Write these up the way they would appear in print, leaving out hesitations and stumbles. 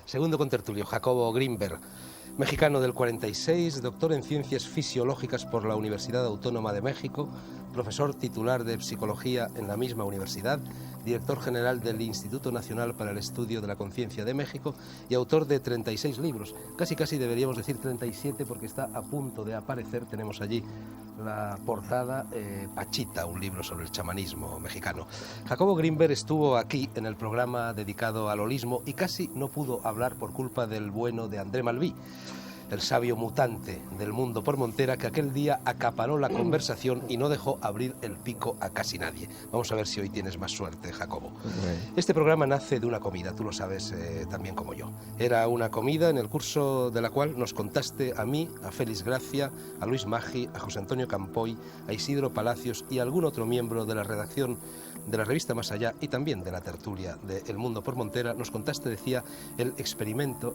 Segundo contertulio, Jacobo Grinberg, mexicano del 46, doctor en Ciencias Fisiológicas por la Universidad Autónoma de México, profesor titular de Psicología en la misma universidad, director general del Instituto Nacional para el Estudio de la Conciencia de México y autor de 36 libros. Casi deberíamos decir 37 porque está a punto de aparecer. Tenemos allí la portada, Pachita, un libro sobre el chamanismo mexicano. Jacobo Grinberg estuvo aquí en el programa dedicado al holismo y casi no pudo hablar por culpa del bueno de André Malví, el sabio mutante del mundo por Montera, que aquel día acaparó la conversación y no dejó abrir el pico a casi nadie. Vamos a ver si hoy tienes más suerte, Jacobo. Este programa nace de una comida, tú lo sabes también como yo. Era una comida en el curso de la cual nos contaste a mí, a Félix Gracia, a Luis Maggi, a José Antonio Campoy, a Isidro Palacios y a algún otro miembro de la redacción de la revista Más Allá y también de la tertulia de El Mundo por Montera. Nos contaste, decía, el experimento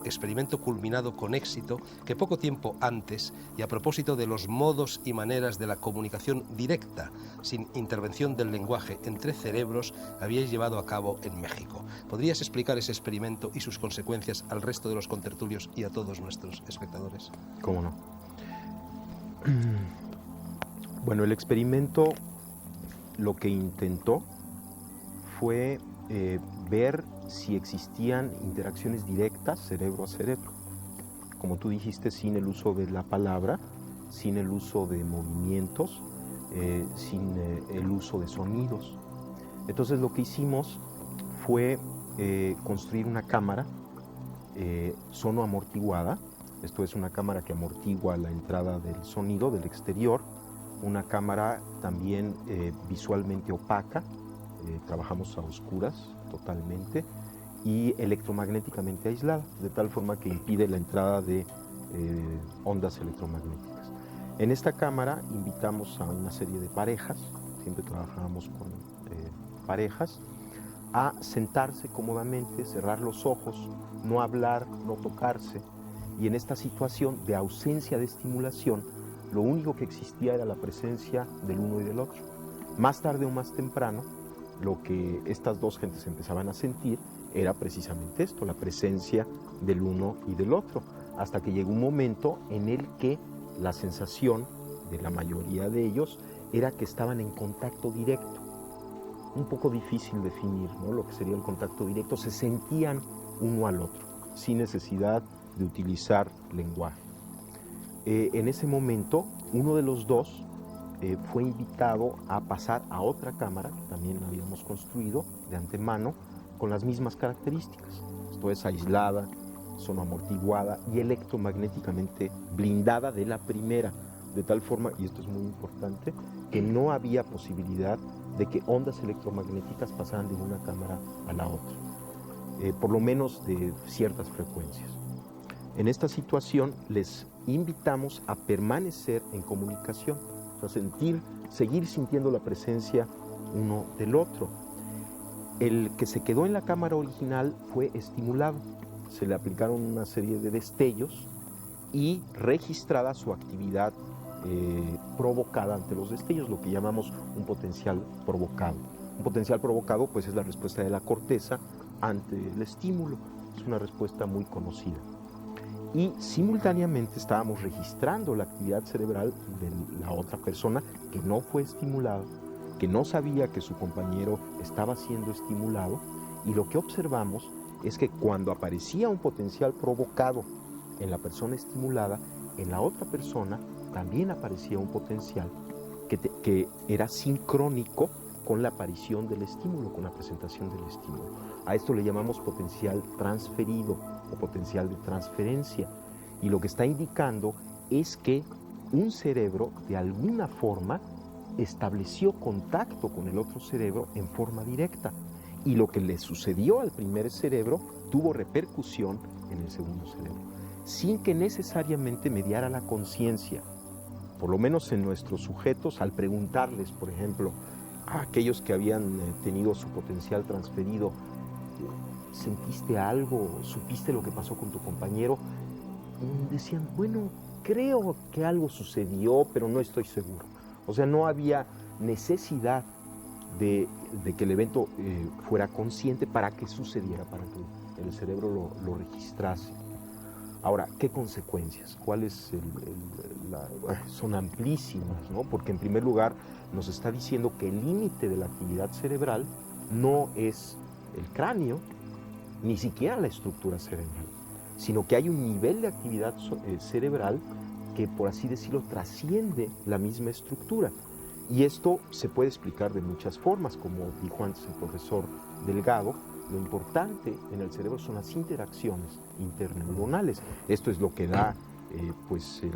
culminado con éxito que poco tiempo antes, y a propósito de los modos y maneras de la comunicación directa, sin intervención del lenguaje entre cerebros, habíais llevado a cabo en México. ¿Podrías explicar ese experimento y sus consecuencias al resto de los contertulios y a todos nuestros espectadores? ¿Cómo no? Bueno, el experimento lo que intentó fue ver si existían interacciones directas cerebro a cerebro. Como tú dijiste, sin el uso de la palabra, sin el uso de movimientos, sin el uso de sonidos. Entonces lo que hicimos fue construir una cámara sonoamortiguada. Esto es una cámara que amortigua la entrada del sonido del exterior, una cámara también visualmente opaca, trabajamos a oscuras totalmente, y electromagnéticamente aislada, de tal forma que impide la entrada de ondas electromagnéticas. En esta cámara invitamos a una serie de parejas, siempre trabajamos con parejas, a sentarse cómodamente, cerrar los ojos, no hablar, no tocarse, y en esta situación de ausencia de estimulación, lo único que existía era la presencia del uno y del otro. Más tarde o más temprano, lo que estas dos gentes empezaban a sentir era precisamente esto, la presencia del uno y del otro, hasta que llegó un momento en el que la sensación de la mayoría de ellos era que estaban en contacto directo. Un poco difícil definir, ¿no?, lo que sería el contacto directo. Se sentían uno al otro, sin necesidad de utilizar lenguaje. En ese momento, uno de los dos fue invitado a pasar a otra cámara que también habíamos construido de antemano con las mismas características. Esto es aislada, sonoamortiguada y electromagnéticamente blindada de la primera, de tal forma, y esto es muy importante, que no había posibilidad de que ondas electromagnéticas pasaran de una cámara a la otra, por lo menos de ciertas frecuencias. En esta situación les invitamos a permanecer en comunicación, o sea, seguir sintiendo la presencia uno del otro. El que se quedó en la cámara original fue estimulado, se le aplicaron una serie de destellos y registrada su actividad provocada ante los destellos, lo que llamamos un potencial provocado. Un potencial provocado, pues, es la respuesta de la corteza ante el estímulo, es una respuesta muy conocida. Y simultáneamente estábamos registrando la actividad cerebral de la otra persona que no fue estimulada, que no sabía que su compañero estaba siendo estimulado, y lo que observamos es que cuando aparecía un potencial provocado en la persona estimulada, en la otra persona también aparecía un potencial que era sincrónico con la aparición del estímulo, con la presentación del estímulo. A esto le llamamos potencial transferido o potencial de transferencia, y lo que está indicando es que un cerebro de alguna forma estableció contacto con el otro cerebro en forma directa, y lo que le sucedió al primer cerebro tuvo repercusión en el segundo cerebro, sin que necesariamente mediara la conciencia. Por lo menos en nuestros sujetos, al preguntarles, por ejemplo, a aquellos que habían tenido su potencial transferido, ¿sentiste algo? ¿Supiste lo que pasó con tu compañero? Decían, bueno, creo que algo sucedió, pero no estoy seguro. O sea, no había necesidad de que el evento fuera consciente para que sucediera, para que el cerebro lo registrase. Ahora, ¿qué consecuencias? ¿Cuáles? Son amplísimas, ¿no? Porque en primer lugar nos está diciendo que el límite de la actividad cerebral no es el cráneo, ni siquiera la estructura cerebral, sino que hay un nivel de actividad cerebral que, por así decirlo, trasciende la misma estructura. Y esto se puede explicar de muchas formas, como dijo antes el profesor Delgado. Lo importante en el cerebro son las interacciones interneuronales. Esto es lo que da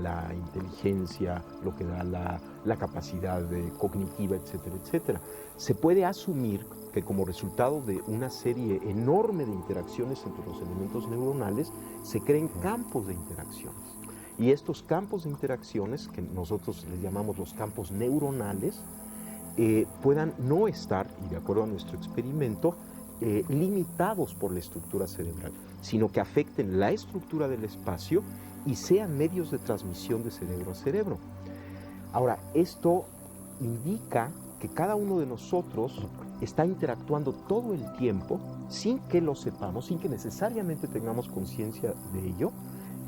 la inteligencia, lo que da la capacidad cognitiva, etcétera, etcétera. Se puede asumir que como resultado de una serie enorme de interacciones entre los elementos neuronales, se creen campos de interacciones. Y estos campos de interacciones, que nosotros les llamamos los campos neuronales, puedan no estar, y de acuerdo a nuestro experimento, limitados por la estructura cerebral, sino que afecten la estructura del espacio y sean medios de transmisión de cerebro a cerebro. Ahora, esto indica que cada uno de nosotros está interactuando todo el tiempo sin que lo sepamos, sin que necesariamente tengamos conciencia de ello,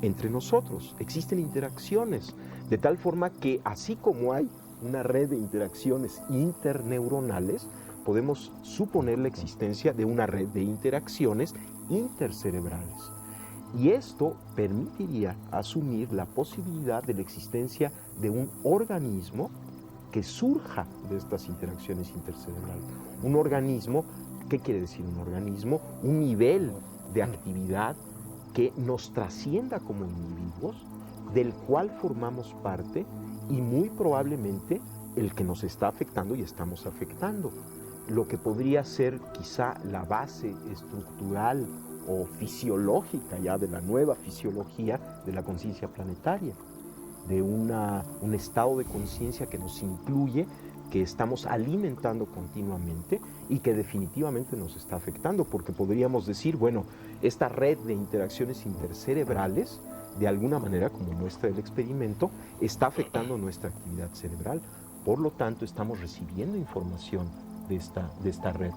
entre nosotros. Existen interacciones, de tal forma que así como hay una red de interacciones interneuronales, podemos suponer la existencia de una red de interacciones intercerebrales. Y esto permitiría asumir la posibilidad de la existencia de un organismo que surja de estas interacciones intercerebrales. Un organismo, ¿qué quiere decir un organismo? Un nivel de actividad que nos trascienda como individuos, del cual formamos parte y muy probablemente el que nos está afectando y estamos afectando. Lo que podría ser quizá la base estructural o fisiológica ya de la nueva fisiología de la conciencia planetaria, de un estado de conciencia que nos incluye, que estamos alimentando continuamente y que definitivamente nos está afectando, porque podríamos decir, bueno, esta red de interacciones intercerebrales, de alguna manera, como muestra el experimento, está afectando nuestra actividad cerebral. Por lo tanto, estamos recibiendo información de esta red.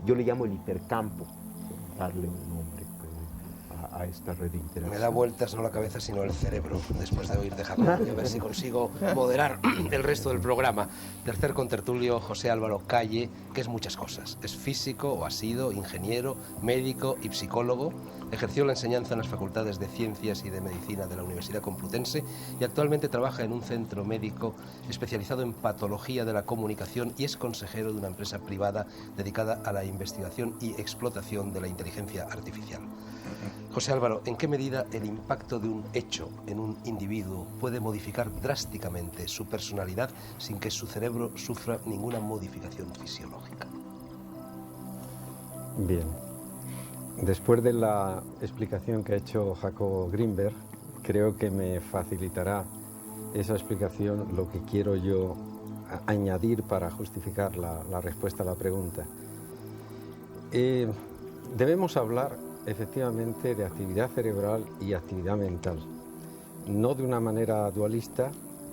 Yo le llamo el hipercampo, por darle un nombre a esta red de interacción. Me da vueltas no la cabeza, sino el cerebro, después de oír de Jacobo. A ver si consigo moderar el resto del programa. Tercer contertulio, José Álvaro Calle, que es muchas cosas. Es físico, o ha sido ingeniero, médico y psicólogo. Ejerció la enseñanza en las facultades de Ciencias y de Medicina de la Universidad Complutense y actualmente trabaja en un centro médico especializado en patología de la comunicación y es consejero de una empresa privada dedicada a la investigación y explotación de la inteligencia artificial. José Álvaro, ¿en qué medida el impacto de un hecho en un individuo puede modificar drásticamente su personalidad sin que su cerebro sufra ninguna modificación fisiológica? Bien. Después de la explicación que ha hecho Jacobo Grinberg, creo que me facilitará esa explicación lo que quiero yo añadir para justificar la respuesta a la pregunta. Debemos hablar efectivamente de actividad cerebral y actividad mental, no de una manera dualista,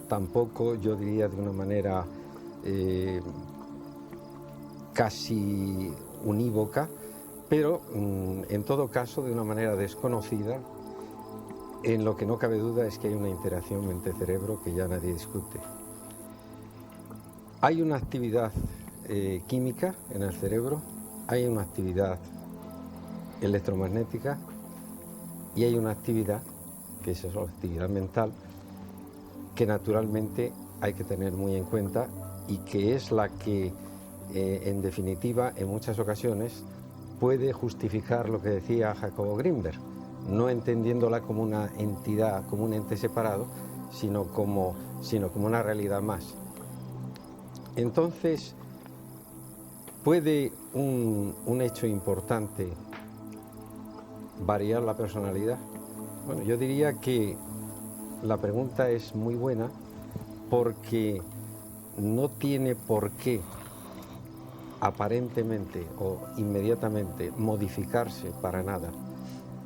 tampoco yo diría de una manera casi unívoca, pero en todo caso de una manera desconocida. En lo que no cabe duda es que hay una interacción mente-cerebro que ya nadie discute. Hay una actividad química en el cerebro, hay una actividad electromagnética y hay una actividad, que es la actividad mental, que naturalmente hay que tener muy en cuenta y que es la que, en definitiva, en muchas ocasiones puede justificar lo que decía Jacobo Grinberg, no entendiéndola como una entidad, como un ente separado, sino como una realidad más. Entonces, ¿puede un hecho importante variar la personalidad? Bueno, yo diría que la pregunta es muy buena porque no tiene por qué aparentemente o inmediatamente modificarse para nada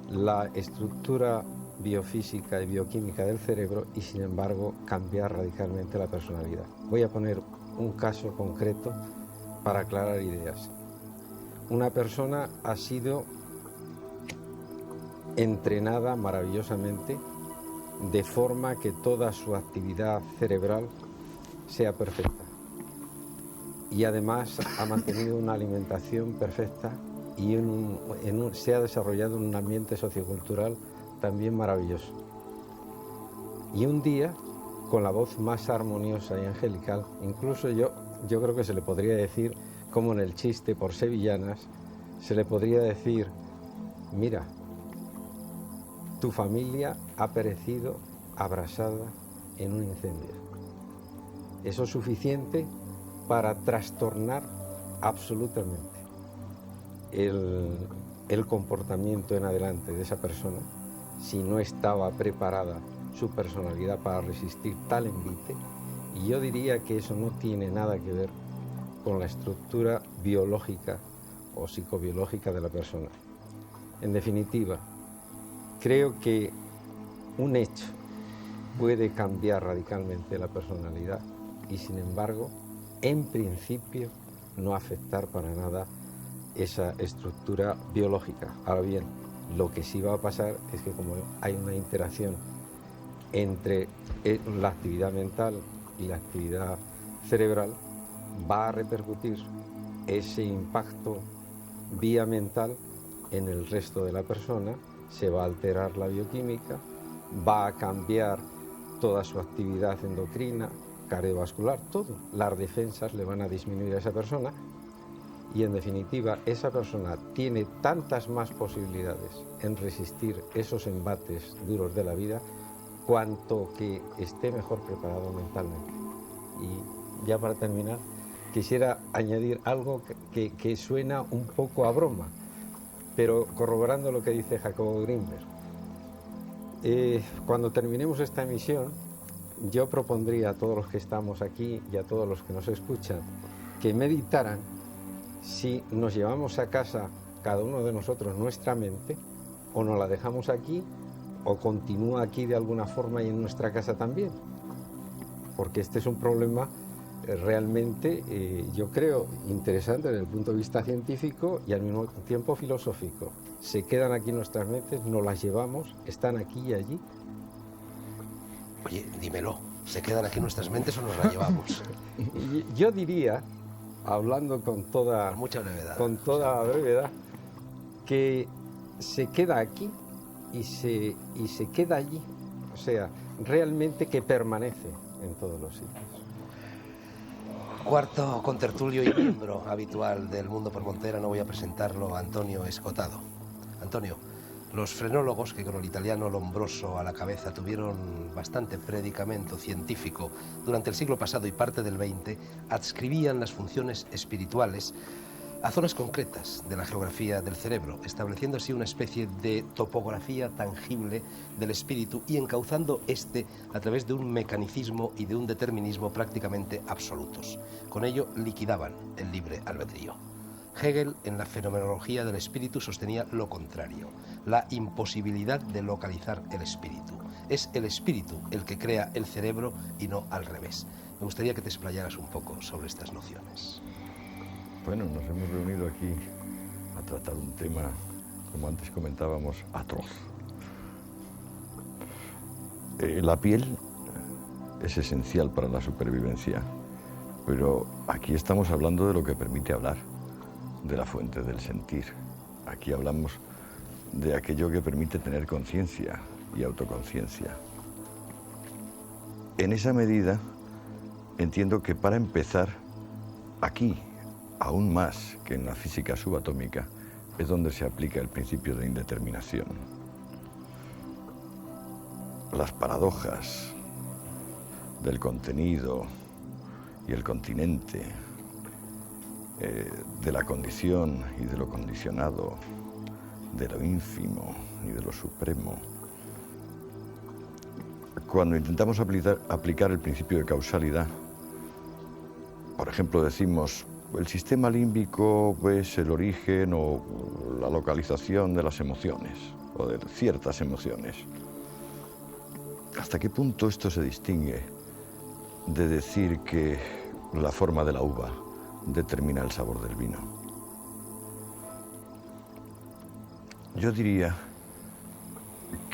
la estructura biofísica y bioquímica del cerebro y sin embargo cambiar radicalmente la personalidad. Voy a poner un caso concreto para aclarar ideas. Una persona ha sido entrenada maravillosamente, de forma que toda su actividad cerebral sea perfecta. Y además ha mantenido una alimentación perfecta y se ha desarrollado en un ambiente sociocultural también maravilloso. Y un día, con la voz más armoniosa y angelical, incluso yo creo que se le podría decir, como en el chiste por sevillanas, se le podría decir: mira, tu familia ha perecido abrasada en un incendio. Eso es suficiente para trastornar absolutamente el comportamiento en adelante de esa persona, si no estaba preparada su personalidad para resistir tal envite. Y yo diría que eso no tiene nada que ver con la estructura biológica o psicobiológica de la persona. En definitiva, creo que un hecho puede cambiar radicalmente la personalidad y, sin embargo, en principio, no afectar para nada esa estructura biológica. Ahora bien, lo que sí va a pasar es que, como hay una interacción entre la actividad mental y la actividad cerebral, va a repercutir ese impacto vía mental en el resto de la persona, se va a alterar la bioquímica, va a cambiar toda su actividad endocrina, cardiovascular, todo. Las defensas le van a disminuir a esa persona y, en definitiva, esa persona tiene tantas más posibilidades en resistir esos embates duros de la vida cuanto que esté mejor preparado mentalmente. Y ya para terminar, quisiera añadir algo que suena un poco a broma, pero corroborando lo que dice Jacobo Grinberg. Cuando terminemos esta emisión, yo propondría a todos los que estamos aquí y a todos los que nos escuchan que meditaran si nos llevamos a casa cada uno de nosotros nuestra mente, o nos la dejamos aquí, o continúa aquí de alguna forma y en nuestra casa también. Porque este es un problema realmente, yo creo, interesante desde el punto de vista científico y al mismo tiempo filosófico. Se quedan aquí nuestras mentes, nos las llevamos, están aquí y allí. Oye, dímelo, ¿se quedan aquí nuestras mentes o nos las llevamos? Yo diría, hablando con toda brevedad, que se queda aquí y se queda allí. O sea, realmente que permanece en todos los sitios. Cuarto contertulio y miembro habitual del Mundo por Montera, no voy a presentarlo, Antonio Escotado. Antonio, los frenólogos, que con el italiano Lombroso a la cabeza tuvieron bastante predicamento científico durante el siglo pasado y parte del XX, adscribían las funciones espirituales a zonas concretas de la geografía del cerebro, estableciendo así una especie de topografía tangible del espíritu y encauzando este a través de un mecanicismo y de un determinismo prácticamente absolutos. Con ello liquidaban el libre albedrío. Hegel, en la fenomenología del espíritu, sostenía lo contrario, la imposibilidad de localizar el espíritu. Es el espíritu el que crea el cerebro y no al revés. Me gustaría que te explayaras un poco sobre estas nociones. Bueno, nos hemos reunido aquí a tratar un tema, como antes comentábamos, atroz. La piel es esencial para la supervivencia, pero aquí estamos hablando de lo que permite hablar, de la fuente del sentir. Aquí hablamos de aquello que permite tener conciencia y autoconciencia. En esa medida, entiendo que para empezar, aquí, aún más que en la física subatómica, es donde se aplica el principio de indeterminación. Las paradojas del contenido y el continente, de la condición y de lo condicionado, de lo ínfimo y de lo supremo. Cuando intentamos aplicar el principio de causalidad, por ejemplo, decimos: el sistema límbico es el origen o la localización de las emociones, o de ciertas emociones. ¿Hasta qué punto esto se distingue de decir que la forma de la uva determina el sabor del vino? Yo diría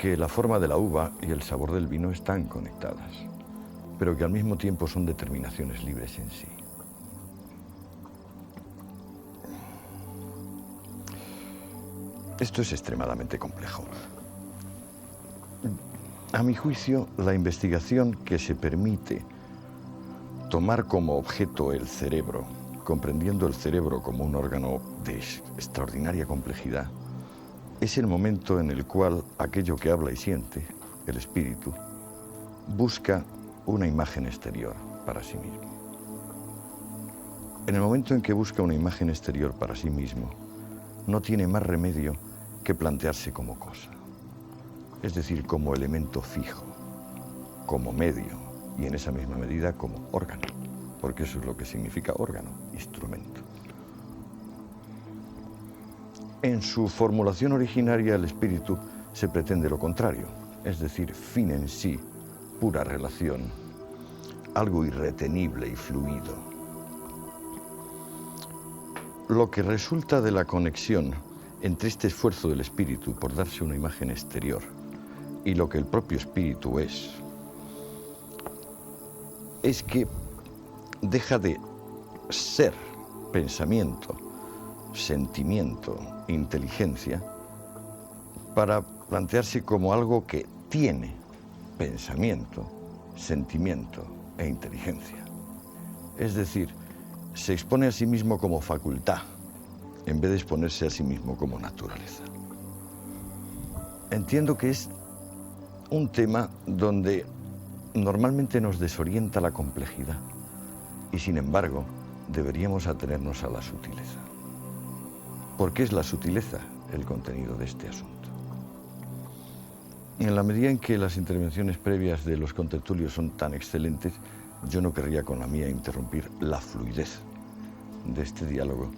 que la forma de la uva y el sabor del vino están conectadas, pero que al mismo tiempo son determinaciones libres en sí. Esto es extremadamente complejo. A mi juicio, la investigación que se permite tomar como objeto el cerebro, comprendiendo el cerebro como un órgano de extraordinaria complejidad, es el momento en el cual aquello que habla y siente, el espíritu, busca una imagen exterior para sí mismo. En el momento en que busca una imagen exterior para sí mismo, no tiene más remedio que plantearse como cosa, es decir, como elemento fijo, como medio y en esa misma medida como órgano, porque eso es lo que significa órgano, instrumento. En su formulación originaria, el espíritu se pretende lo contrario, es decir, fin en sí, pura relación, algo irretenible y fluido. Lo que resulta de la conexión entre este esfuerzo del espíritu por darse una imagen exterior y lo que el propio espíritu es que deja de ser pensamiento, sentimiento, inteligencia, para plantearse como algo que tiene pensamiento, sentimiento e inteligencia. Es decir, se expone a sí mismo como facultad, en vez de exponerse a sí mismo como naturaleza. Entiendo que es un tema donde normalmente nos desorienta la complejidad y, sin embargo, deberíamos atenernos a la sutileza. ¿Por qué es la sutileza el contenido de este asunto? En la medida en que las intervenciones previas de los contertulios son tan excelentes, yo no querría con la mía interrumpir la fluidez de este diálogo.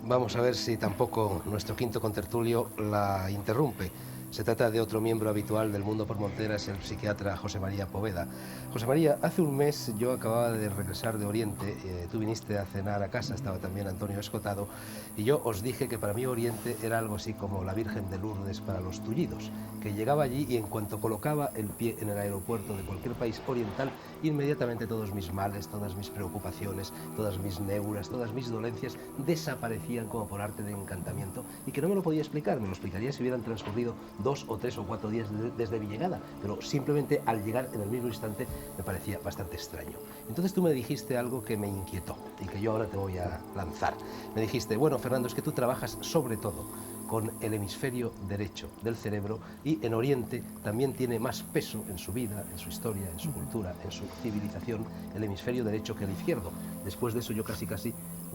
Vamos a ver si tampoco nuestro quinto contertulio la interrumpe. Se trata de otro miembro habitual del Mundo por Monteras, el psiquiatra José María Poveda. José María, hace un mes yo acababa de regresar de Oriente, tú viniste a cenar a casa, estaba también Antonio Escotado, y yo os dije que para mí Oriente era algo así como la Virgen de Lourdes para los tullidos, que llegaba allí y en cuanto colocaba el pie en el aeropuerto de cualquier país oriental, inmediatamente todos mis males, todas mis preocupaciones, todas mis neuras, todas mis dolencias desaparecían como por arte de encantamiento, y que no me lo podía explicar, me lo explicaría si hubieran transcurrido 2 o 3 o 4 días desde mi llegada, pero simplemente al llegar en el mismo instante me parecía bastante extraño. Entonces tú me dijiste algo que me inquietó y que yo ahora te voy a lanzar. Me dijiste, bueno, Fernando, es que tú trabajas sobre todo con el hemisferio derecho del cerebro y en Oriente también tiene más peso en su vida, en su historia, en su cultura, en su civilización, el hemisferio derecho que el izquierdo. Después de eso yo casi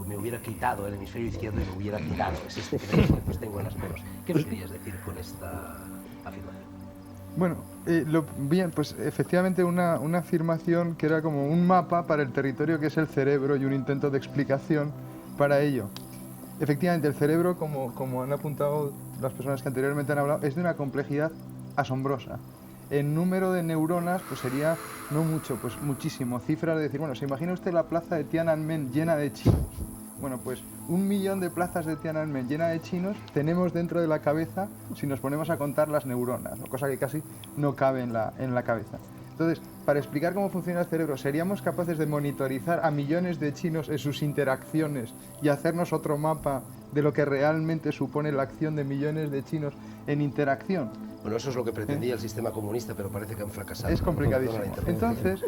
me hubiera quitado el hemisferio izquierdo y me hubiera quitado ese que pues tengo en las manos. ¿Qué me querías decir con esta afirmación? Bueno, bien, pues efectivamente una afirmación que era como un mapa para el territorio que es el cerebro y un intento de explicación para ello. Efectivamente, el cerebro, como han apuntado las personas que anteriormente han hablado, es de una complejidad asombrosa. En número de neuronas, pues sería no mucho, pues muchísimo. Cifras de decir, bueno, ¿se imagina usted la plaza de Tiananmen llena de chinos? Bueno, pues 1 millón de plazas de Tiananmen llena de chinos tenemos dentro de la cabeza si nos ponemos a contar las neuronas, cosa que casi no cabe en la cabeza. Entonces, para explicar cómo funciona el cerebro, ¿seríamos capaces de monitorizar a millones de chinos en sus interacciones y hacernos otro mapa de lo que realmente supone la acción de millones de chinos en interacción? Bueno, eso es lo que pretendía el sistema comunista, pero parece que han fracasado. Es complicadísimo. Entonces,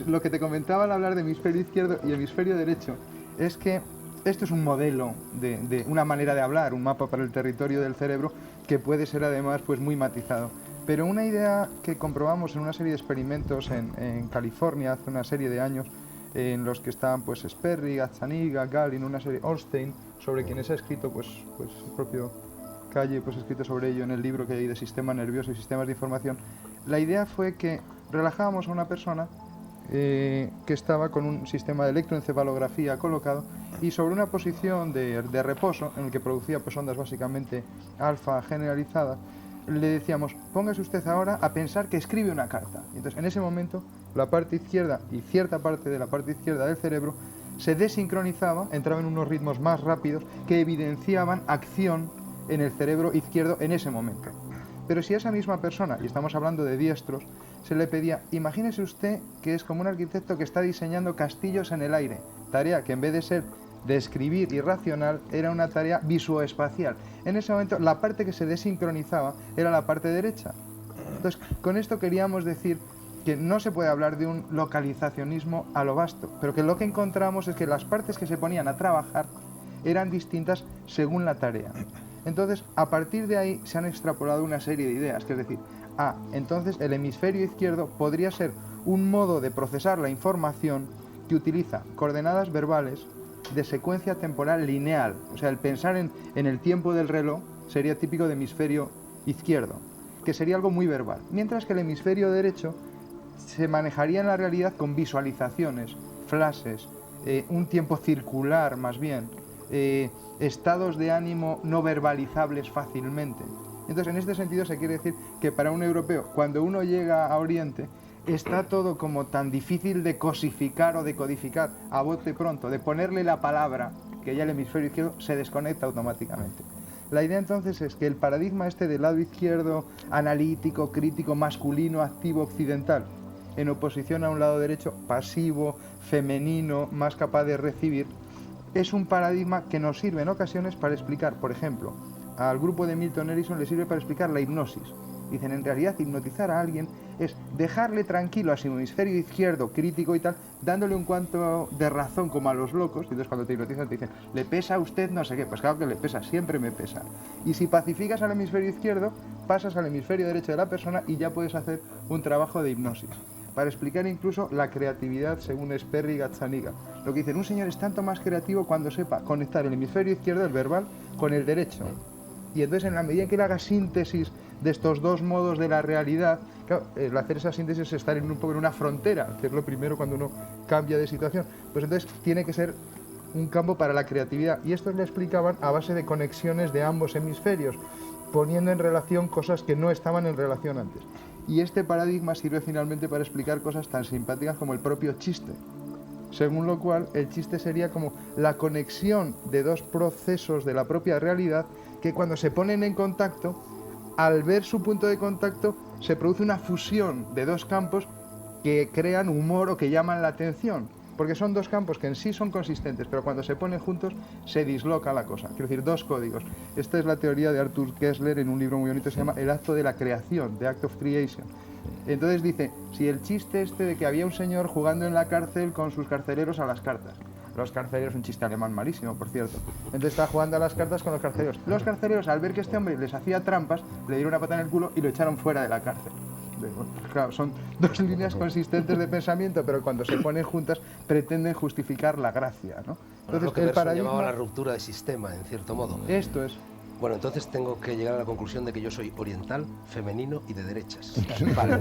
lo que te comentaba al hablar de hemisferio izquierdo y hemisferio derecho es que esto es un modelo de una manera de hablar, un mapa para el territorio del cerebro que puede ser además pues muy matizado. Pero una idea que comprobamos en una serie de experimentos en California hace una serie de años, en los que estaban pues Sperry, Gazzaniga, Gallin, una serie Ornstein, sobre quienes ha escrito pues el propio Calle pues ha escrito sobre ello en el libro que hay de sistema nervioso y sistemas de información. La idea fue que relajábamos a una persona que estaba con un sistema de electroencefalografía colocado y sobre una posición de reposo en el que producía pues ondas básicamente alfa generalizadas, le decíamos, póngase usted ahora a pensar que escribe una carta. Entonces, en ese momento, la parte izquierda y cierta parte de la parte izquierda del cerebro se desincronizaba, entraba en unos ritmos más rápidos que evidenciaban acción en el cerebro izquierdo en ese momento. Pero si a esa misma persona, y estamos hablando de diestros, se le pedía, imagínese usted que es como un arquitecto que está diseñando castillos en el aire, tarea que en vez de ser de escribir y racional, era una tarea visuoespacial. En ese momento, la parte que se desincronizaba era la parte derecha. Entonces, con esto queríamos decir que no se puede hablar de un localizacionismo a lo vasto, pero que lo que encontramos es que las partes que se ponían a trabajar eran distintas según la tarea. Entonces, a partir de ahí se han extrapolado una serie de ideas, que es decir, entonces el hemisferio izquierdo podría ser un modo de procesar la información que utiliza coordenadas verbales de secuencia temporal lineal, o sea, el pensar en el tiempo del reloj sería típico de hemisferio izquierdo, que sería algo muy verbal, mientras que el hemisferio derecho se manejaría en la realidad con visualizaciones, flashes, un tiempo circular más bien, estados de ánimo no verbalizables fácilmente. Entonces, en este sentido se quiere decir que para un europeo, cuando uno llega a Oriente, está todo como tan difícil de cosificar o de codificar a bote pronto, de ponerle la palabra, que ya el hemisferio izquierdo se desconecta automáticamente. La idea entonces es que el paradigma este del lado izquierdo, analítico, crítico, masculino, activo, occidental, en oposición a un lado derecho, pasivo, femenino, más capaz de recibir, es un paradigma que nos sirve en ocasiones para explicar, por ejemplo, al grupo de Milton Erickson le sirve para explicar la hipnosis. Dicen, en realidad, hipnotizar a alguien es dejarle tranquilo a su hemisferio izquierdo, crítico y tal, dándole un cuanto de razón como a los locos, y entonces cuando te hipnotizan te dicen, ¿le pesa a usted no sé qué? Pues claro que le pesa, siempre me pesa. Y si pacificas al hemisferio izquierdo, pasas al hemisferio derecho de la persona y ya puedes hacer un trabajo de hipnosis. Para explicar incluso la creatividad según Sperry y Gazzaniga. Lo que dicen, un señor es tanto más creativo cuando sepa conectar el hemisferio izquierdo, el verbal, con el derecho. Y entonces, en la medida en que él haga síntesis de estos dos modos de la realidad, claro, el hacer esa síntesis es estar un poco en una frontera, que es lo primero cuando uno cambia de situación. Pues entonces tiene que ser un campo para la creatividad. Y esto lo explicaban a base de conexiones de ambos hemisferios, poniendo en relación cosas que no estaban en relación antes. Y este paradigma sirve finalmente para explicar cosas tan simpáticas como el propio chiste. Según lo cual, el chiste sería como la conexión de dos procesos de la propia realidad que cuando se ponen en contacto, al ver su punto de contacto, se produce una fusión de dos campos que crean humor o que llaman la atención. Porque son dos campos que en sí son consistentes, pero cuando se ponen juntos se disloca la cosa. Quiero decir, dos códigos. Esta es la teoría de Arthur Koestler en un libro muy bonito que se llama El acto de la creación, The Act of Creation. Entonces dice, si el chiste este de que había un señor jugando en la cárcel con sus carceleros a las cartas. Los carceleros, un chiste alemán malísimo, por cierto. Entonces está jugando a las cartas con los carceleros. Los carceleros, al ver que este hombre les hacía trampas, le dieron una pata en el culo y lo echaron fuera de la cárcel. Claro, son dos líneas consistentes de pensamiento, pero cuando se ponen juntas pretenden justificar la gracia, ¿no? Entonces, lo que el paradigma llamaba la ruptura de sistema, en cierto modo. Esto es. Bueno, entonces tengo que llegar a la conclusión de que yo soy oriental, femenino y de derechas. Vale.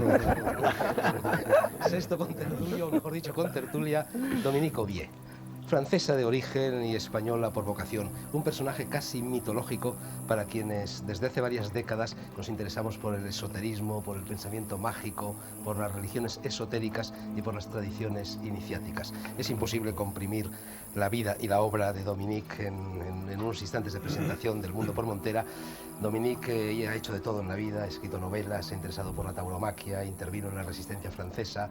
Sexto contertulio, o mejor dicho, contertulia, Dominique Aubier. Francesa de origen y española por vocación, un personaje casi mitológico para quienes desde hace varias décadas nos interesamos por el esoterismo, por el pensamiento mágico, por las religiones esotéricas y por las tradiciones iniciáticas. Es imposible comprimir la vida y la obra de Dominique en unos instantes de presentación del Mundo por Montera. Dominique ha hecho de todo en la vida, ha escrito novelas, se ha interesado por la tauromaquia, intervino en la resistencia francesa,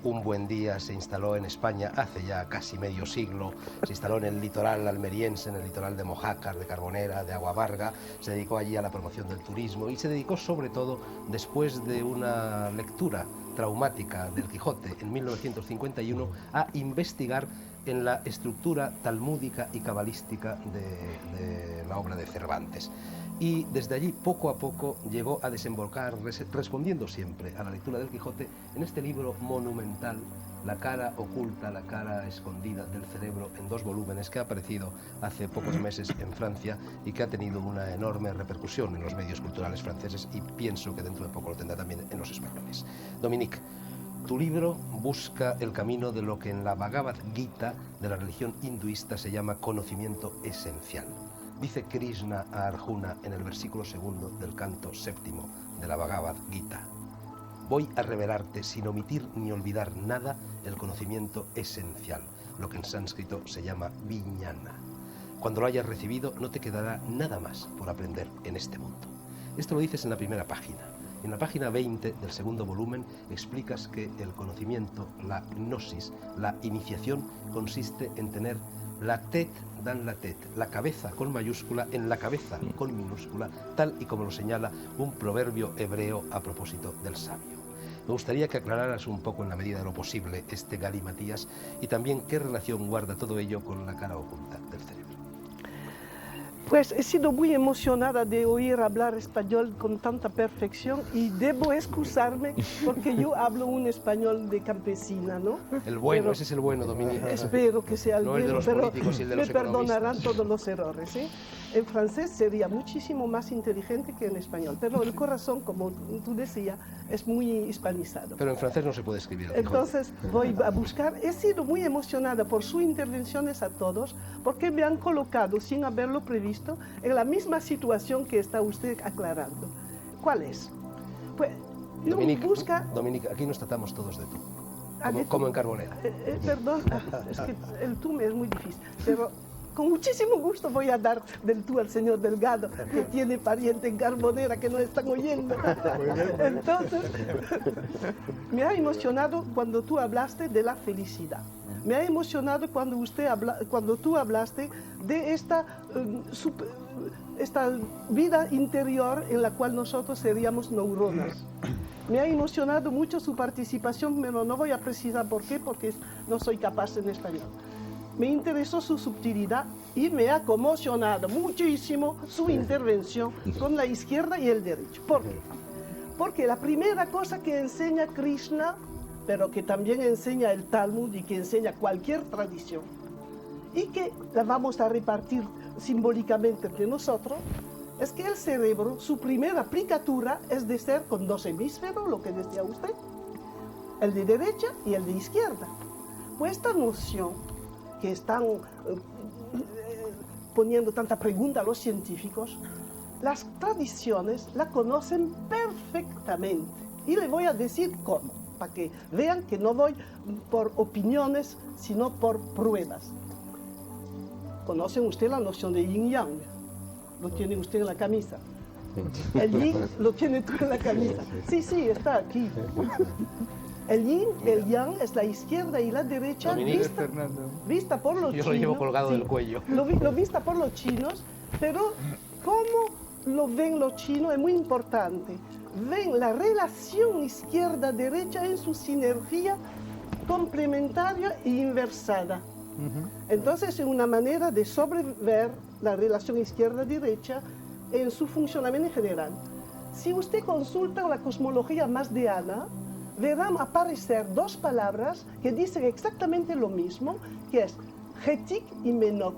un buen día se instaló en España hace ya casi medio siglo, se instaló en el litoral almeriense, en el litoral de Mojácar, de Carbonera, de Agua Varga, se dedicó allí a la promoción del turismo y se dedicó sobre todo, después de una lectura traumática del Quijote en 1951, a investigar en la estructura talmúdica y cabalística de la obra de Cervantes. Y desde allí, poco a poco, llegó a desembocar, respondiendo siempre a la lectura del Quijote, en este libro monumental, La cara oculta, la cara escondida del cerebro, en 2 volúmenes, que ha aparecido hace pocos meses en Francia y que ha tenido una enorme repercusión en los medios culturales franceses y pienso que dentro de poco lo tendrá también en los españoles. Dominique, tu libro busca el camino de lo que en la Bhagavad Gita de la religión hinduista se llama conocimiento esencial. Dice Krishna a Arjuna en el versículo 2 del canto 7 de la Bhagavad Gita: voy a revelarte sin omitir ni olvidar nada el conocimiento esencial, lo que en sánscrito se llama vijnana. Cuando lo hayas recibido no te quedará nada más por aprender en este mundo. Esto lo dices en la primera página. En la página 20 del segundo volumen explicas que el conocimiento, la gnosis, la iniciación, consiste en tener la tête dans la tête, la cabeza con mayúscula en la cabeza con minúscula, tal y como lo señala un proverbio hebreo a propósito del sabio. Me gustaría que aclararas un poco, en la medida de lo posible, este galimatías y también qué relación guarda todo ello con la cara oculta del cerebro. Pues he sido muy emocionada de oír hablar español con tanta perfección y debo excusarme porque yo hablo un español de campesina, ¿no? El bueno, Pero ese es el bueno, Dominique. espero que sea el No el de bueno, los pero políticos y el de me los perdonarán economistas. todos los errores, ¿eh? En francés sería muchísimo más inteligente que en español, pero el corazón, como tú decías, es muy hispanizado. Pero en francés no se puede escribir. Entonces voy a buscar. He sido muy emocionada por sus intervenciones a todos, porque me han colocado, sin haberlo previsto, en la misma situación que está usted aclarando. ¿Cuál es? Pues uno busca... Dominique, aquí nos tratamos todos de tú, Ah, de como tú. en Carbonera. Perdón, es que el tú me es muy difícil, pero con muchísimo gusto voy a dar del tú al señor Delgado, que tiene pariente en Carbonera que nos están oyendo. Entonces, me ha emocionado cuando tú hablaste de la felicidad. Me ha emocionado cuando tú hablaste de esta vida interior en la cual nosotros seríamos neuronas. Me ha emocionado mucho su participación, pero no voy a precisar por qué, porque no soy capaz en español. Me interesó su subtilidad y me ha conmocionado muchísimo su intervención con la izquierda y el derecho. ¿Por qué? Porque la primera cosa que enseña Krishna, pero que también enseña el Talmud y que enseña cualquier tradición, y que la vamos a repartir simbólicamente entre nosotros, es que el cerebro, su primera aplicatura es de ser con dos hemisferos, lo que decía usted, el de derecha y el de izquierda. Pues esta noción que están poniendo tanta pregunta a los científicos, las tradiciones la conocen perfectamente. Y le voy a decir cómo, para que vean que no voy por opiniones, sino por pruebas. ¿Conocen usted la noción de yin-yang? Lo tiene usted en la camisa. El yin lo tiene tú en la camisa. Sí, sí, está aquí. El yin, el yang es la izquierda y la derecha vista por los chinos. Yo lo llevo colgado del cuello. Lo vista por los chinos, pero cómo lo ven los chinos es muy importante. Ven la relación izquierda-derecha en su sinergia complementaria e inversada. Entonces es una manera de sobrever la relación izquierda-derecha en su funcionamiento en general. Si usted consulta la cosmología masdeana, verán aparecer dos palabras que dicen exactamente lo mismo, que es Getik y Menok.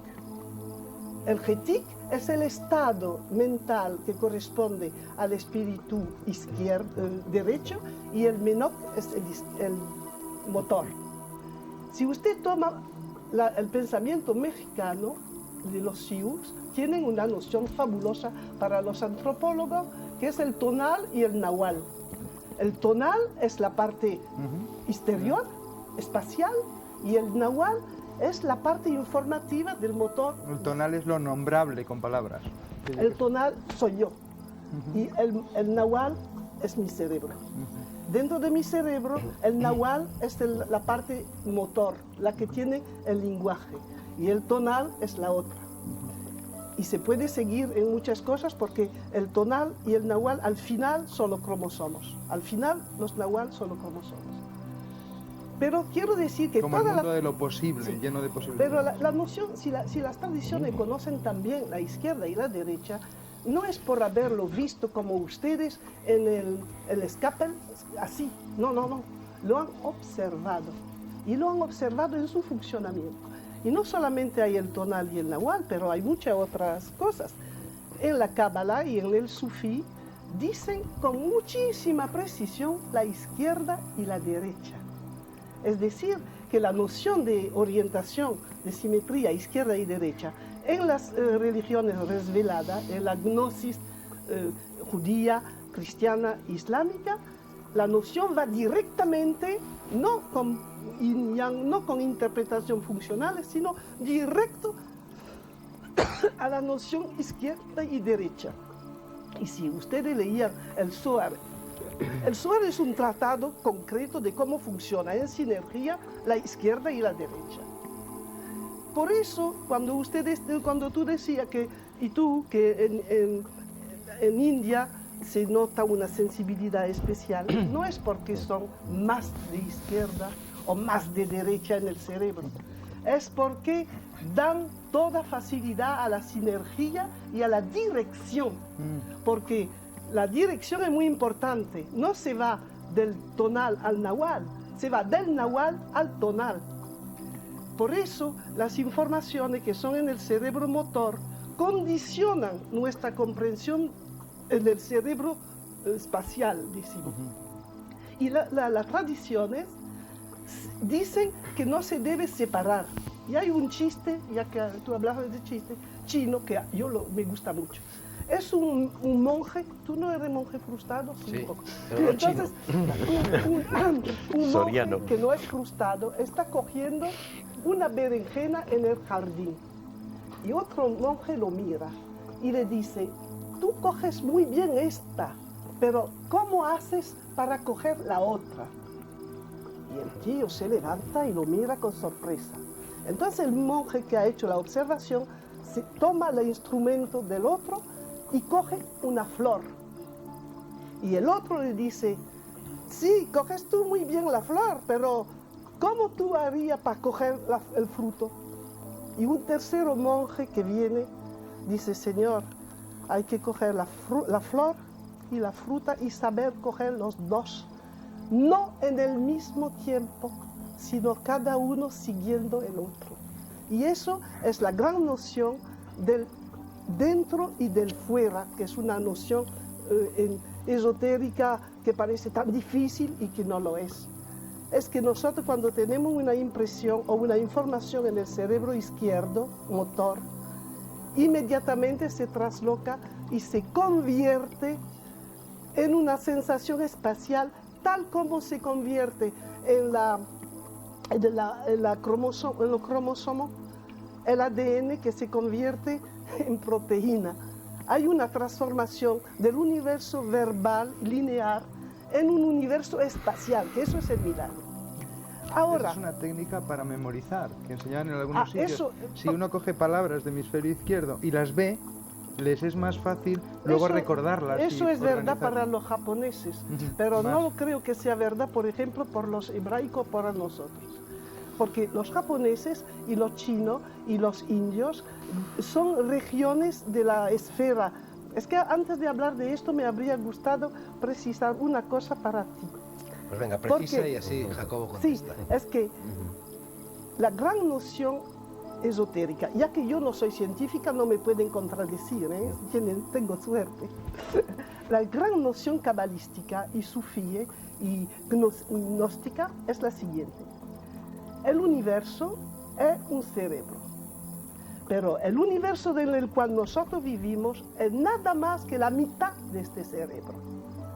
El Getik es el estado mental que corresponde al espíritu derecho y el Menok es el motor. Si usted toma el pensamiento mexicano de los Sioux, tienen una noción fabulosa para los antropólogos, que es el tonal y el nahual. El tonal es la parte exterior, espacial, y el nahual es la parte informativa del motor. El tonal es lo nombrable con palabras. El tonal soy yo, y el nahual es mi cerebro. Dentro de mi cerebro, el nahual es la parte motor, la que tiene el lenguaje, y el tonal es la otra. Y se puede seguir en muchas cosas porque el tonal y el nahual al final son los cromosomos. Al final los nahual son los cromosomos. Pero quiero decir que como el toda mundo la... de lo posible, Sí. lleno de posibilidades. Pero la noción, si las tradiciones conocen también la izquierda y la derecha, no es por haberlo visto como ustedes en el escape, así. No, no, no. Lo han observado. Y lo han observado en su funcionamiento. Y no solamente hay el tonal y el nahual, pero hay muchas otras cosas. En la Kabbalah y en el Sufí dicen con muchísima precisión la izquierda y la derecha. Es decir, que la noción de orientación, de simetría izquierda y derecha, en las religiones resveladas, en la gnosis judía, cristiana, islámica, la noción va directamente, no con yin yang, no con interpretación funcionales, sino directo a la noción izquierda y derecha. Y si ustedes leían el Zohar es un tratado concreto de cómo funciona en sinergia la izquierda y la derecha. Por eso, cuando tú decías que en India se nota una sensibilidad especial, no es porque son más de izquierda o más de derecha en el cerebro, es porque dan toda facilidad a la sinergia y a la dirección, porque la dirección es muy importante, no se va del tonal al nahual, se va del nahual al tonal. Por eso las informaciones que son en el cerebro motor condicionan nuestra comprensión en el cerebro espacial, decimos. Y las tradiciones dicen que no se debe separar. Y hay un chiste, ya que tú hablabas de chiste, chino, que me gusta mucho. Es un monje, ¿tú no eres monje frustrado? Sí, un poco. pero no Entonces, un Soriano. monje que no es frustrado está cogiendo una berenjena en el jardín. Y otro monje lo mira y le dice, tú coges muy bien esta, pero ¿cómo haces para coger la otra? Y el tío se levanta y lo mira con sorpresa. Entonces el monje que ha hecho la observación se toma el instrumento del otro y coge una flor. Y el otro le dice, sí, coges tú muy bien la flor, pero ¿cómo tú harías para coger el fruto? Y un tercero monje que viene dice, Señor, hay que coger la flor y la fruta y saber coger los dos, no en el mismo tiempo, sino cada uno siguiendo el otro. Y eso es la gran noción del dentro y del fuera, que es una noción esotérica que parece tan difícil y que no lo es. Es que nosotros cuando tenemos una impresión o una información en el cerebro izquierdo, motor, inmediatamente se trasloca y se convierte en una sensación espacial, tal como se convierte en los cromosomos, el ADN que se convierte en proteína. Hay una transformación del universo verbal lineal en un universo espacial, que eso es el milagro. Ahora, es una técnica para memorizar, que enseñaban en algunos sitios. eso, si uno coge palabras de hemisferio izquierdo y las ve, les es más fácil luego recordarlas. Eso es verdad organizar. para los japoneses, Ujú, pero más. no creo que sea verdad, por ejemplo, por los hebraicos, para nosotros. Porque los japoneses y los chinos y los indios son regiones de la esfera. Es que antes de hablar de esto me habría gustado precisar una cosa para ti. Pues venga, precisa Porque- y así Jacobo Sí, contesta. es que la gran noción esotérica, ya que yo no soy científica, no me pueden contradecir, ¿eh? Tengo suerte. La gran noción cabalística y sufí y gnóstica es la siguiente. El universo es un cerebro, pero el universo en el cual nosotros vivimos es nada más que la mitad de este cerebro,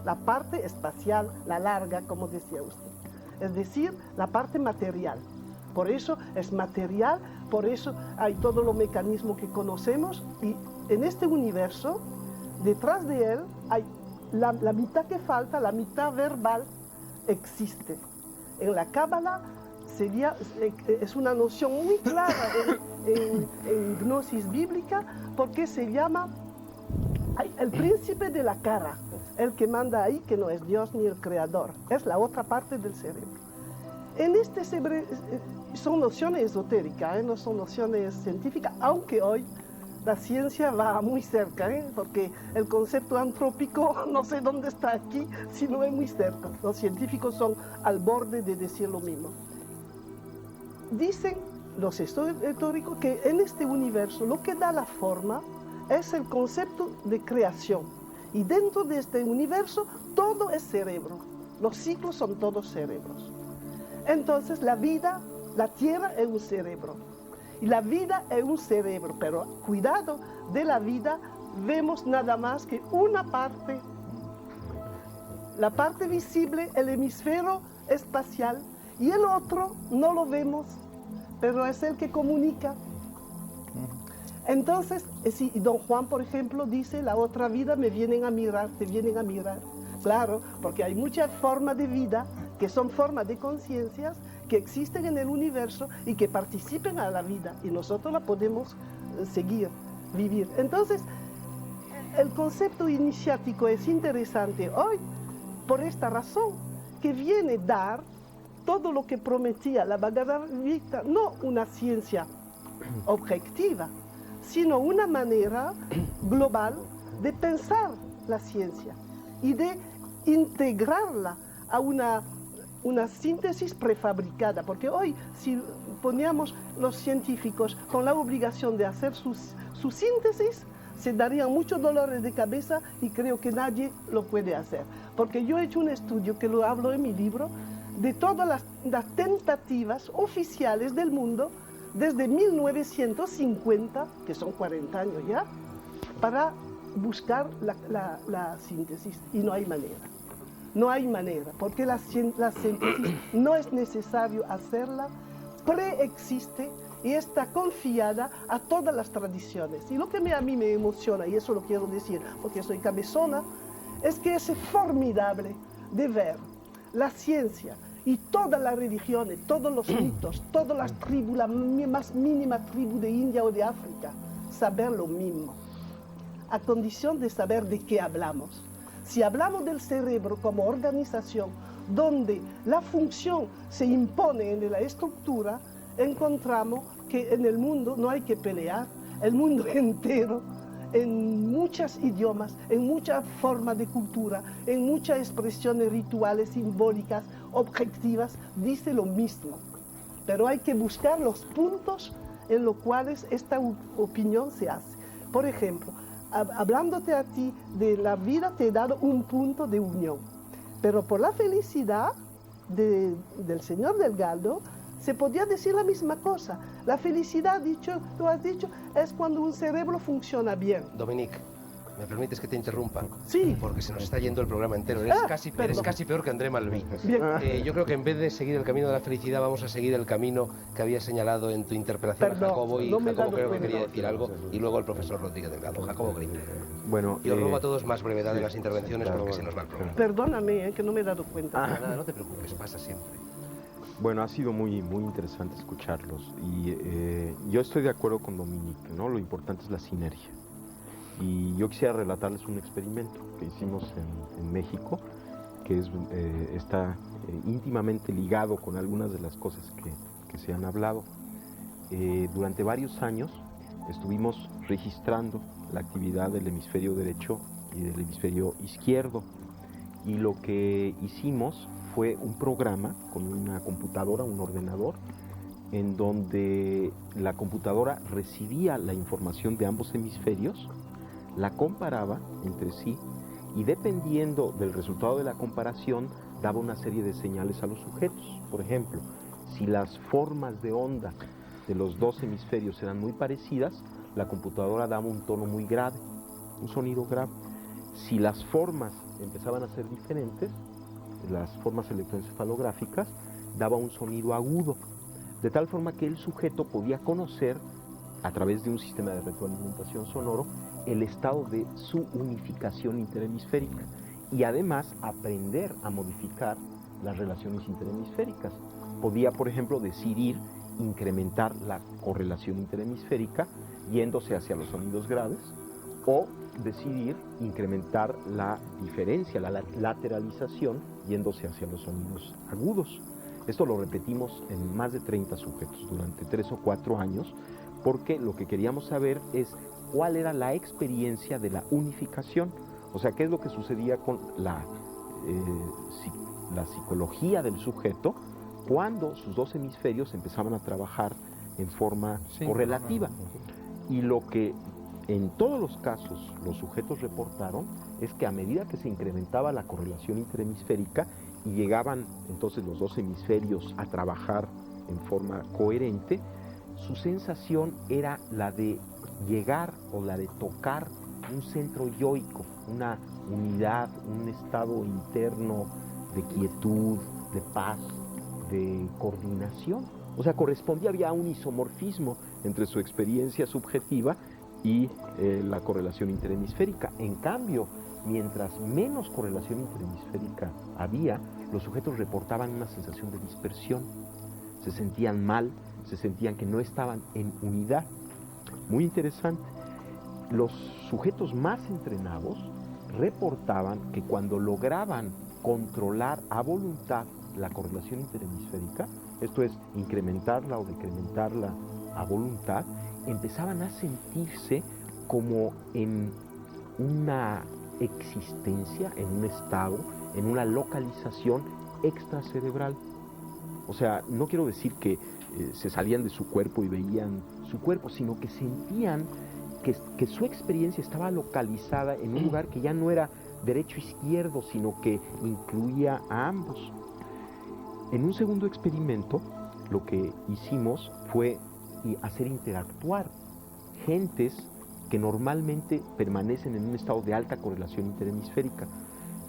la parte espacial, la larga, como decía usted, es decir, la parte material. Por eso es material, por eso hay todos los mecanismos que conocemos y en este universo, detrás de él, hay la mitad que falta, la mitad verbal, existe. En la Cábala es una noción muy clara en gnosis bíblica porque se llama el príncipe de la cara, el que manda ahí, que no es Dios ni el creador, es la otra parte del cerebro. En este son nociones esotéricas, no son nociones científicas, aunque hoy la ciencia va muy cerca, porque el concepto antrópico no sé dónde está aquí, sino es muy cerca. Los científicos son al borde de decir lo mismo. Dicen los esotéricos que en este universo lo que da la forma es el concepto de creación. Y dentro de este universo todo es cerebro. Los ciclos son todos cerebros. Entonces la vida, la tierra es un cerebro. Y la vida es un cerebro, pero cuidado, de la vida vemos nada más que una parte. La parte visible, el hemisferio espacial, y el otro no lo vemos, pero es el que comunica. Entonces, si don Juan, por ejemplo, dice, la otra vida me vienen a mirar, te vienen a mirar. Claro, porque hay muchas formas de vida que son formas de conciencias que existen en el universo y que participen a la vida y nosotros la podemos seguir, vivir. Entonces, el concepto iniciático es interesante hoy por esta razón, que viene a dar todo lo que prometía la Bhagavad Gita, no una ciencia objetiva, sino una manera global de pensar la ciencia y de integrarla a una síntesis prefabricada, porque hoy si poníamos los científicos con la obligación de hacer su síntesis, se darían muchos dolores de cabeza y creo que nadie lo puede hacer. Porque yo he hecho un estudio, que lo hablo en mi libro, de todas las tentativas oficiales del mundo desde 1950, que son 40 años ya, para buscar la síntesis. Y no hay manera. No hay manera, porque la síntesis no es necesario hacerla, preexiste y está confiada a todas las tradiciones. Y lo que a mí me emociona, y eso lo quiero decir porque soy cabezona, es que es formidable de ver la ciencia y todas las religiones, todos los mitos, todas las tribus, la más mínima tribu de India o de África, saber lo mismo, a condición de saber de qué hablamos. Si hablamos del cerebro como organización, donde la función se impone en la estructura, encontramos que en el mundo no hay que pelear, el mundo entero, en muchos idiomas, en muchas formas de cultura, en muchas expresiones rituales, simbólicas, objetivas, dice lo mismo. Pero hay que buscar los puntos en los cuales esta opinión se hace. Por ejemplo, hablándote a ti de la vida, te he dado un punto de unión. Pero por la felicidad del señor Delgado, se podía decir la misma cosa. La felicidad, tú has dicho, es cuando un cerebro funciona bien. Dominique, ¿me permites que te interrumpa? Sí. Porque se nos está yendo el programa entero. Eres casi peor que André Malví. Yo creo que en vez de seguir el camino de la felicidad, vamos a seguir el camino que había señalado en tu interpelación a Jacobo. Y Jacobo creo que quería decir algo. Y luego el profesor Rodríguez Delgado. Jacobo Grimberg. Bueno, Yo robo a todos más brevedad en las intervenciones porque se nos va el programa. Perdóname, que no me he dado cuenta. Nada, no te preocupes, pasa siempre. Bueno, ha sido muy interesante escucharlos y yo estoy de acuerdo con Dominique, ¿no? Lo importante es la sinergia. Y yo quisiera relatarles un experimento que hicimos en México, que está íntimamente ligado con algunas de las cosas que se han hablado. Durante varios años estuvimos registrando la actividad del hemisferio derecho y del hemisferio izquierdo, y lo que hicimos fue un programa con una computadora, un ordenador, en donde la computadora recibía la información de ambos hemisferios, la comparaba entre sí y dependiendo del resultado de la comparación daba una serie de señales a los sujetos. Por ejemplo, si las formas de onda de los dos hemisferios eran muy parecidas, la computadora daba un tono muy grave, un sonido grave. Si las formas empezaban a ser diferentes, las formas electroencefalográficas, daba un sonido agudo, de tal forma que el sujeto podía conocer, a través de un sistema de retroalimentación sonoro, el estado de su unificación interhemisférica y además aprender a modificar las relaciones interhemisféricas. Podía, por ejemplo, decidir incrementar la correlación interhemisférica yéndose hacia los sonidos graves o decidir incrementar la diferencia, la lateralización, yéndose hacia los sonidos agudos. Esto lo repetimos en más de 30 sujetos durante 3 o 4 años, porque lo que queríamos saber es cuál era la experiencia de la unificación, o sea, qué es lo que sucedía con la psicología del sujeto cuando sus dos hemisferios empezaban a trabajar en forma correlativa. Y lo que en todos los casos los sujetos reportaron es que a medida que se incrementaba la correlación interhemisférica y llegaban entonces los dos hemisferios a trabajar en forma coherente, su sensación era la de llegar o la de tocar un centro yoico, una unidad, un estado interno de quietud, de paz, de coordinación. O sea, había un isomorfismo entre su experiencia subjetiva y la correlación interhemisférica. En cambio, mientras menos correlación interhemisférica había, los sujetos reportaban una sensación de dispersión. Se sentían mal, se sentían que no estaban en unidad. Muy interesante. Los sujetos más entrenados reportaban que cuando lograban controlar a voluntad la correlación interhemisférica, esto es, incrementarla o decrementarla a voluntad, empezaban a sentirse como en una existencia, en un estado, en una localización extracerebral. O sea, no quiero decir que se salían de su cuerpo y veían su cuerpo, sino que sentían que su experiencia estaba localizada en un lugar que ya no era derecho-izquierdo, sino que incluía a ambos. En un segundo experimento, lo que hicimos fue hacer interactuar gentes que normalmente permanecen en un estado de alta correlación interhemisférica.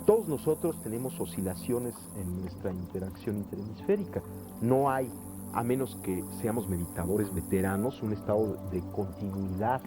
Todos nosotros tenemos oscilaciones en nuestra interacción interhemisférica. No hay, a menos que seamos meditadores veteranos, un estado de continuidad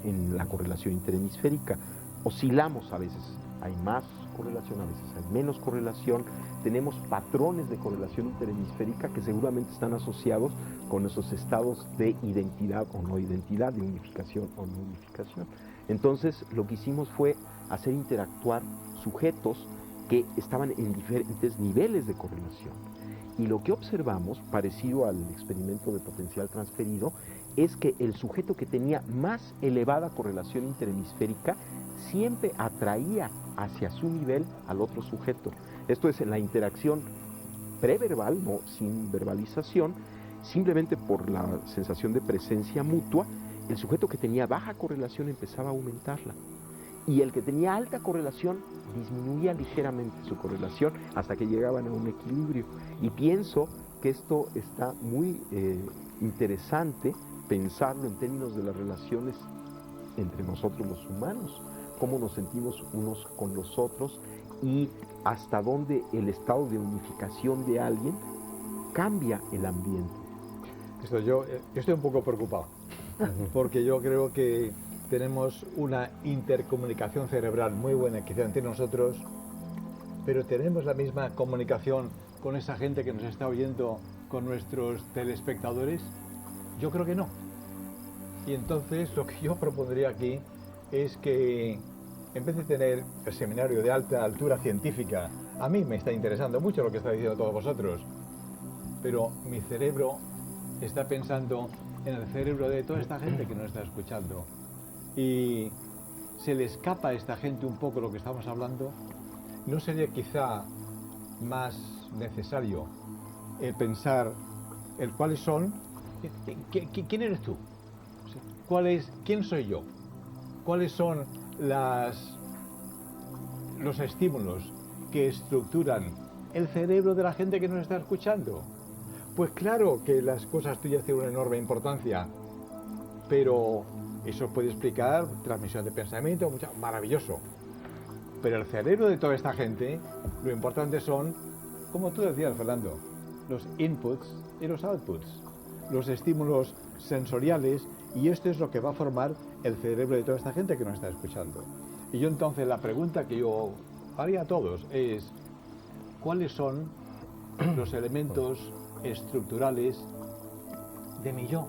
en la correlación interhemisférica. Oscilamos a veces, hay más correlación, a veces hay menos correlación. Tenemos patrones de correlación interhemisférica que seguramente están asociados con esos estados de identidad o no identidad, de unificación o no unificación. Entonces, lo que hicimos fue hacer interactuar sujetos que estaban en diferentes niveles de correlación. Y lo que observamos, parecido al experimento de potencial transferido, es que el sujeto que tenía más elevada correlación interhemisférica siempre atraía hacia su nivel al otro sujeto. Esto es en la interacción preverbal, no sin verbalización, simplemente por la sensación de presencia mutua, el sujeto que tenía baja correlación empezaba a aumentarla. Y el que tenía alta correlación disminuía ligeramente su correlación hasta que llegaban a un equilibrio. Y pienso que esto está muy interesante pensarlo en términos de las relaciones entre nosotros los humanos, cómo nos sentimos unos con los otros y hasta dónde el estado de unificación de alguien cambia el ambiente. Yo estoy un poco preocupado, porque yo creo que tenemos una intercomunicación cerebral muy buena quizá entre nosotros, pero ¿tenemos la misma comunicación con esa gente que nos está oyendo, con nuestros telespectadores? Yo creo que no. Y entonces lo que yo propondría aquí es que en vez de tener el seminario de alta altura científica, a mí me está interesando mucho lo que está diciendo todos vosotros, pero mi cerebro está pensando en el cerebro de toda esta gente que nos está escuchando. Y se le escapa a esta gente un poco lo que estamos hablando. ¿No sería quizá más necesario pensar el cuáles son? ¿Quién eres tú? ¿Quién soy yo? ¿Cuáles son los estímulos que estructuran el cerebro de la gente que nos está escuchando? Pues claro que las cosas tuyas tienen una enorme importancia, pero eso puede explicar transmisión de pensamiento, maravilloso. Pero el cerebro de toda esta gente, lo importante son, como tú decías, Fernando, los inputs y los outputs, los estímulos sensoriales, y esto es lo que va a formar el cerebro de toda esta gente que nos está escuchando. Y yo entonces la pregunta que yo haría a todos es, ¿cuáles son los elementos estructurales de mi yo?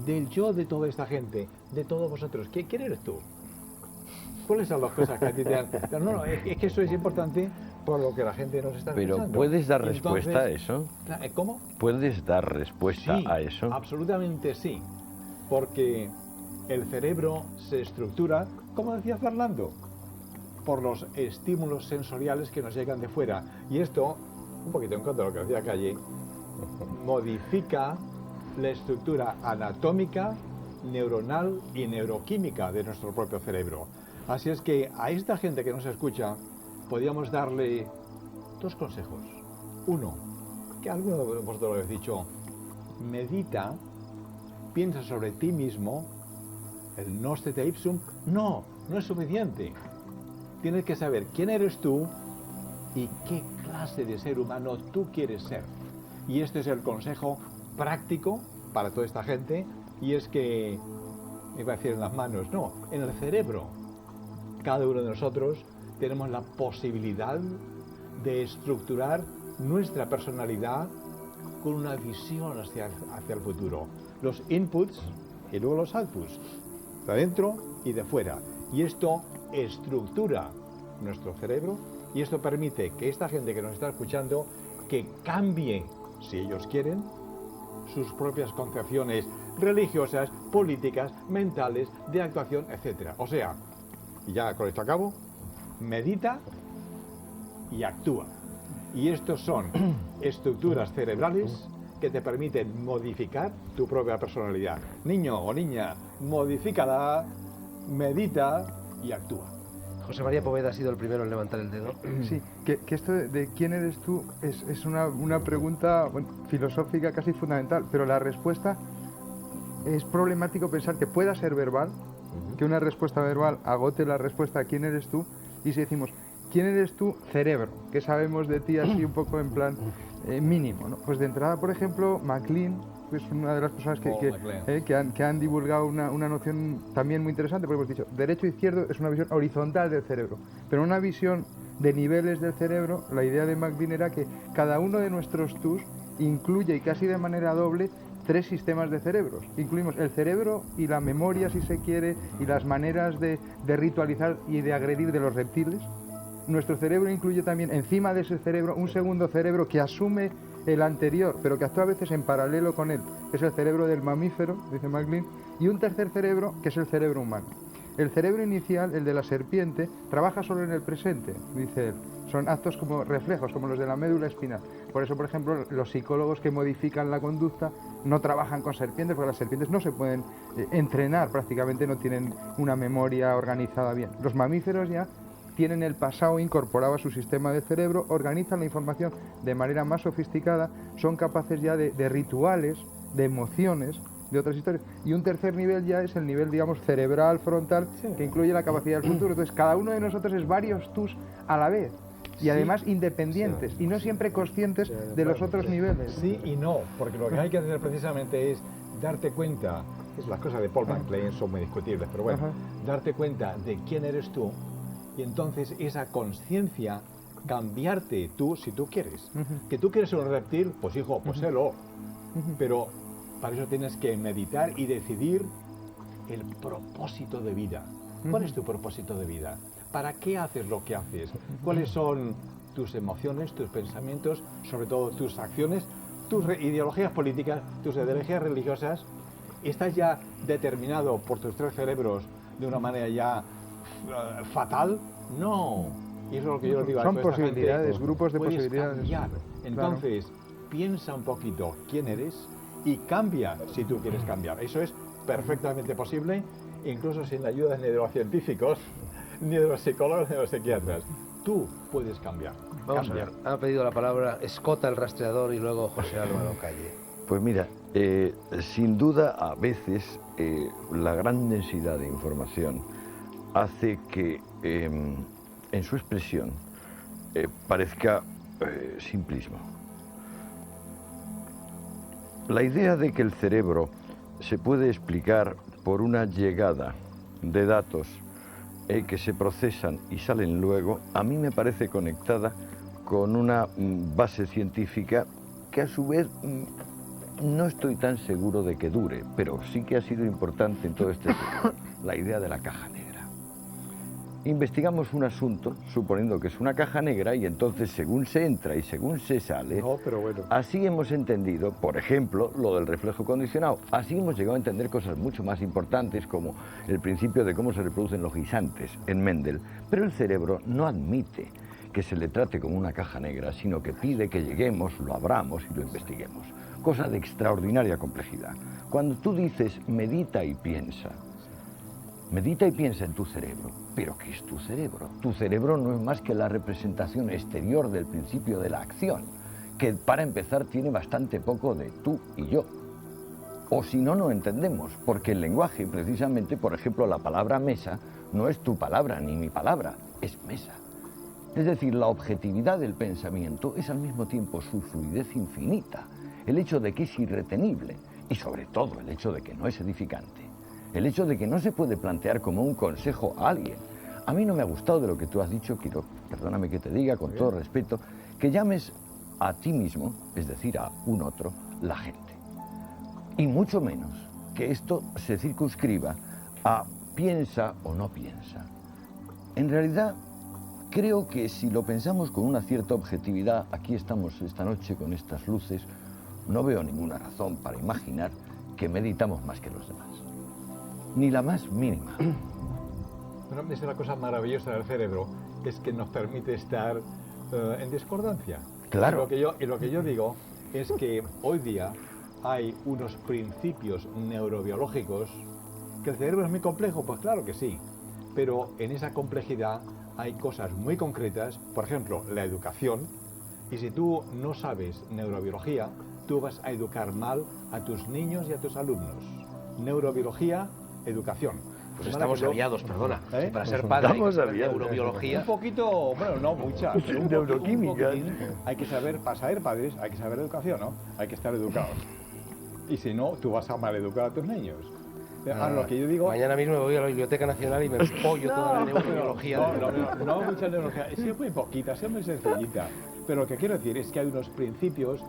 Del yo de toda esta gente, de todos vosotros. ¿Quién eres tú? ¿Cuáles son las cosas que a ti te dan? No, es que eso es importante por lo que la gente nos está escuchando. Pero ¿puedes dar respuesta a eso? ¿Cómo? ¿Puedes dar respuesta a eso? Absolutamente sí. Porque el cerebro se estructura, como decía Fernando, por los estímulos sensoriales que nos llegan de fuera. Y esto, un poquito en contra de lo que decía Calle, modifica la estructura anatómica, neuronal y neuroquímica de nuestro propio cerebro. Así es que a esta gente que nos escucha podríamos darle dos consejos. Uno, que alguno de vosotros lo habéis dicho, medita, piensa sobre ti mismo, el noste te ipsum. No es suficiente. Tienes que saber quién eres tú y qué clase de ser humano tú quieres ser. Y este es el consejo práctico para toda esta gente, y es que iba a decir en las manos, no, en el cerebro. Cada uno de nosotros tenemos la posibilidad de estructurar nuestra personalidad con una visión hacia el futuro. Los inputs y luego los outputs, de adentro y de fuera. Y esto estructura nuestro cerebro y esto permite que esta gente que nos está escuchando que cambie, si ellos quieren, sus propias concepciones religiosas, políticas, mentales, de actuación, etc. O sea, y ya con esto acabo, medita y actúa. Y estos son estructuras cerebrales que te permiten modificar tu propia personalidad. Niño o niña, modifícala, medita y actúa. José María Poveda ha sido el primero en levantar el dedo. Sí, que esto de quién eres tú es una pregunta filosófica casi fundamental, pero la respuesta es problemático pensar que pueda ser verbal, que una respuesta verbal agote la respuesta a quién eres tú, y si decimos quién eres tú, cerebro, que sabemos de ti así un poco en plan mínimo, ¿no? Pues de entrada, por ejemplo, MacLean es una de las personas que han divulgado una noción también muy interesante, porque hemos dicho, derecho e izquierdo es una visión horizontal del cerebro, pero una visión de niveles del cerebro. La idea de MacLean era que cada uno de nuestros tus incluye, y casi de manera doble, 3 sistemas de cerebros. Incluimos el cerebro y la memoria, si se quiere, y las maneras de ritualizar y de agredir de los reptiles. Nuestro cerebro incluye también, encima de ese cerebro, un segundo cerebro que asume el anterior, pero que actúa a veces en paralelo con él, que es el cerebro del mamífero, dice MacLean, y un tercer cerebro, que es el cerebro humano. El cerebro inicial, el de la serpiente, trabaja solo en el presente, dice él. Son actos como reflejos, como los de la médula espinal. Por eso, por ejemplo, los psicólogos que modifican la conducta no trabajan con serpientes, porque las serpientes no se pueden entrenar, prácticamente no tienen una memoria organizada bien. Los mamíferos ya tienen el pasado incorporado a su sistema de cerebro, organizan la información de manera más sofisticada, son capaces ya de rituales, de emociones, de otras historias. Y un tercer nivel ya es el nivel, digamos, cerebral, frontal, que incluye la capacidad del futuro. Entonces, cada uno de nosotros es varios tus a la vez. Y además independientes, y no siempre conscientes de los otros niveles. Sí y no, porque lo que hay que hacer precisamente es darte cuenta, las cosas de Paul MacLean son muy discutibles, pero bueno, darte cuenta de quién eres tú, y entonces esa conciencia, cambiarte tú si tú quieres. Que tú quieres ser un reptil, pues hijo, pues sélo. Pero para eso tienes que meditar y decidir el propósito de vida. ¿Cuál es tu propósito de vida? ¿Para qué haces lo que haces? ¿Cuáles son tus emociones, tus pensamientos, sobre todo tus acciones, tus ideologías políticas, tus ideologías religiosas? ¿Estás ya determinado por tus 3 cerebros de una manera ya fatal? No. Y eso es lo que yo les digo a son toda esta posibilidades, gente. grupos de Puedes posibilidades. Cambiar. Entonces, piensa un poquito quién eres y cambia si tú quieres cambiar. Eso es perfectamente posible, incluso sin la ayuda de neurocientíficos, ni de los psicólogos, ni de los psiquiatras. Tú puedes cambiar. Vamos a ver, ha pedido la palabra Escota, el rastreador, y luego José Álvaro Calle. Pues mira, sin duda a veces la gran densidad de información hace que en su expresión parezca simplismo. La idea de que el cerebro se puede explicar por una llegada de datos que se procesan y salen luego, a mí me parece conectada con una base científica que a su vez no estoy tan seguro de que dure, pero sí que ha sido importante en todo este tiempo, la idea de la caja negra. Investigamos un asunto suponiendo que es una caja negra y entonces según se entra y según se sale, así hemos entendido, por ejemplo, lo del reflejo condicionado. Así hemos llegado a entender cosas mucho más importantes como el principio de cómo se reproducen los guisantes en Mendel, pero el cerebro no admite que se le trate como una caja negra, sino que pide que lleguemos, lo abramos y lo investiguemos. Cosa de extraordinaria complejidad. Cuando tú dices medita y piensa en tu cerebro. ¿Pero qué es tu cerebro? Tu cerebro no es más que la representación exterior del principio de la acción, que para empezar tiene bastante poco de tú y yo. O si no, no entendemos, porque el lenguaje, precisamente, por ejemplo, la palabra mesa, no es tu palabra ni mi palabra, es mesa. Es decir, la objetividad del pensamiento es al mismo tiempo su fluidez infinita, el hecho de que es irretenible y sobre todo el hecho de que no es edificante. El hecho de que no se puede plantear como un consejo a alguien. A mí no me ha gustado de lo que tú has dicho, quiero, perdóname que te diga con todo respeto, que llames a ti mismo, es decir, a un otro, la gente. Y mucho menos que esto se circunscriba a piensa o no piensa. En realidad, creo que si lo pensamos con una cierta objetividad, aquí estamos esta noche con estas luces, no veo ninguna razón para imaginar que meditamos más que los demás. Ni la más mínima. Bueno, esa es la cosa maravillosa del cerebro, es que nos permite estar en discordancia. Claro. Y lo que yo digo es que hoy día hay unos principios neurobiológicos, que el cerebro es muy complejo, pues claro que sí, pero en esa complejidad hay cosas muy concretas, por ejemplo, la educación, y si tú no sabes neurobiología, tú vas a educar mal a tus niños y a tus alumnos. Neurobiología, educación. Pues estamos aviados, perdona. ¿Eh? Para ser padre, Estamos hay que saber aviados. neurobiología. Un poquito, bueno, no mucha, pero Neuroquímica. un poquitín, hay que saber, para ser padres, hay que saber educación, ¿no? Hay que estar educados. Y si no, tú vas a maleducar a tus niños. Ahora, lo que yo digo... Mañana mismo me voy a la Biblioteca Nacional y me pollo toda la neurobiología. No, mucha neurología, es muy poquita, es muy sencillita. Pero lo que quiero decir es que hay unos principios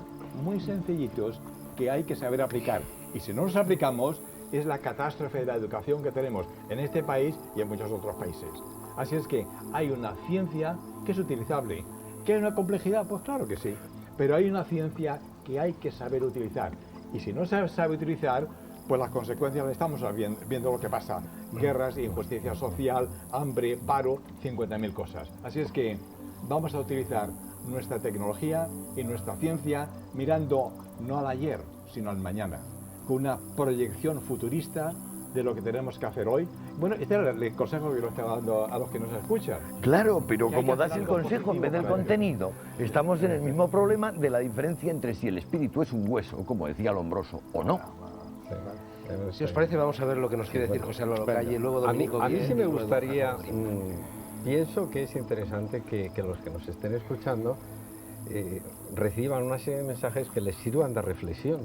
muy sencillitos que hay que saber aplicar. Y si no los aplicamos, es la catástrofe de la educación que tenemos en este país y en muchos otros países. Así es que hay una ciencia que es utilizable. ¿Que hay una complejidad? Pues claro que sí. Pero hay una ciencia que hay que saber utilizar. Y si no se sabe utilizar, pues las consecuencias las estamos viendo lo que pasa. Guerras, injusticia social, hambre, paro, 50.000 cosas. Así es que vamos a utilizar nuestra tecnología y nuestra ciencia mirando no al ayer, sino al mañana, con una proyección futurista de lo que tenemos que hacer hoy. Bueno, este era el consejo que lo estaba dando a los que nos escuchan. Claro, pero Que hay como que das hacer el algo consejo en vez del positivo para contenido, estamos en el mismo problema de la diferencia entre si el espíritu es un hueso, como decía Lombroso, o no. Si os parece, vamos a ver lo que nos quiere decir José Álvaro Calle, luego A mí, Dominico a mí Bien, sí me y luego gustaría, Juan María. pienso que es interesante que los que nos estén escuchando reciban una serie de mensajes que les sirvan de reflexión.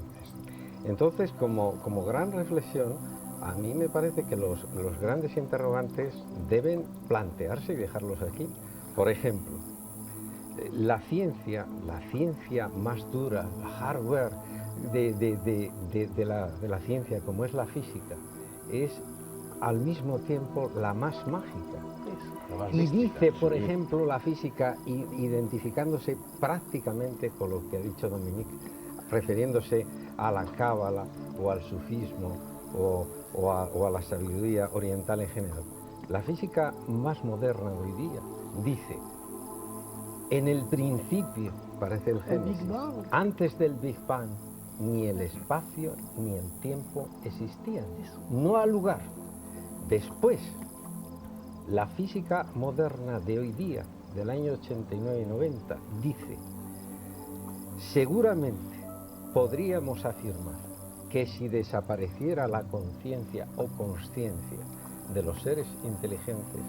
Entonces, como gran reflexión, a mí me parece que los grandes interrogantes deben plantearse y dejarlos aquí. Por ejemplo, la ciencia más dura, la hardware de la ciencia, como es la física, es al mismo tiempo la más mágica. Y dice, por ejemplo, la física, identificándose prácticamente con lo que ha dicho Dominique, refiriéndose a la cábala o al sufismo o a la sabiduría oriental en general. La física más moderna hoy día dice, en el principio, parece el Génesis, antes del Big Bang, ni el espacio ni el tiempo existían, no ha lugar. Después, la física moderna de hoy día, del año 89 y 90, dice, seguramente podríamos afirmar que si desapareciera la conciencia o consciencia de los seres inteligentes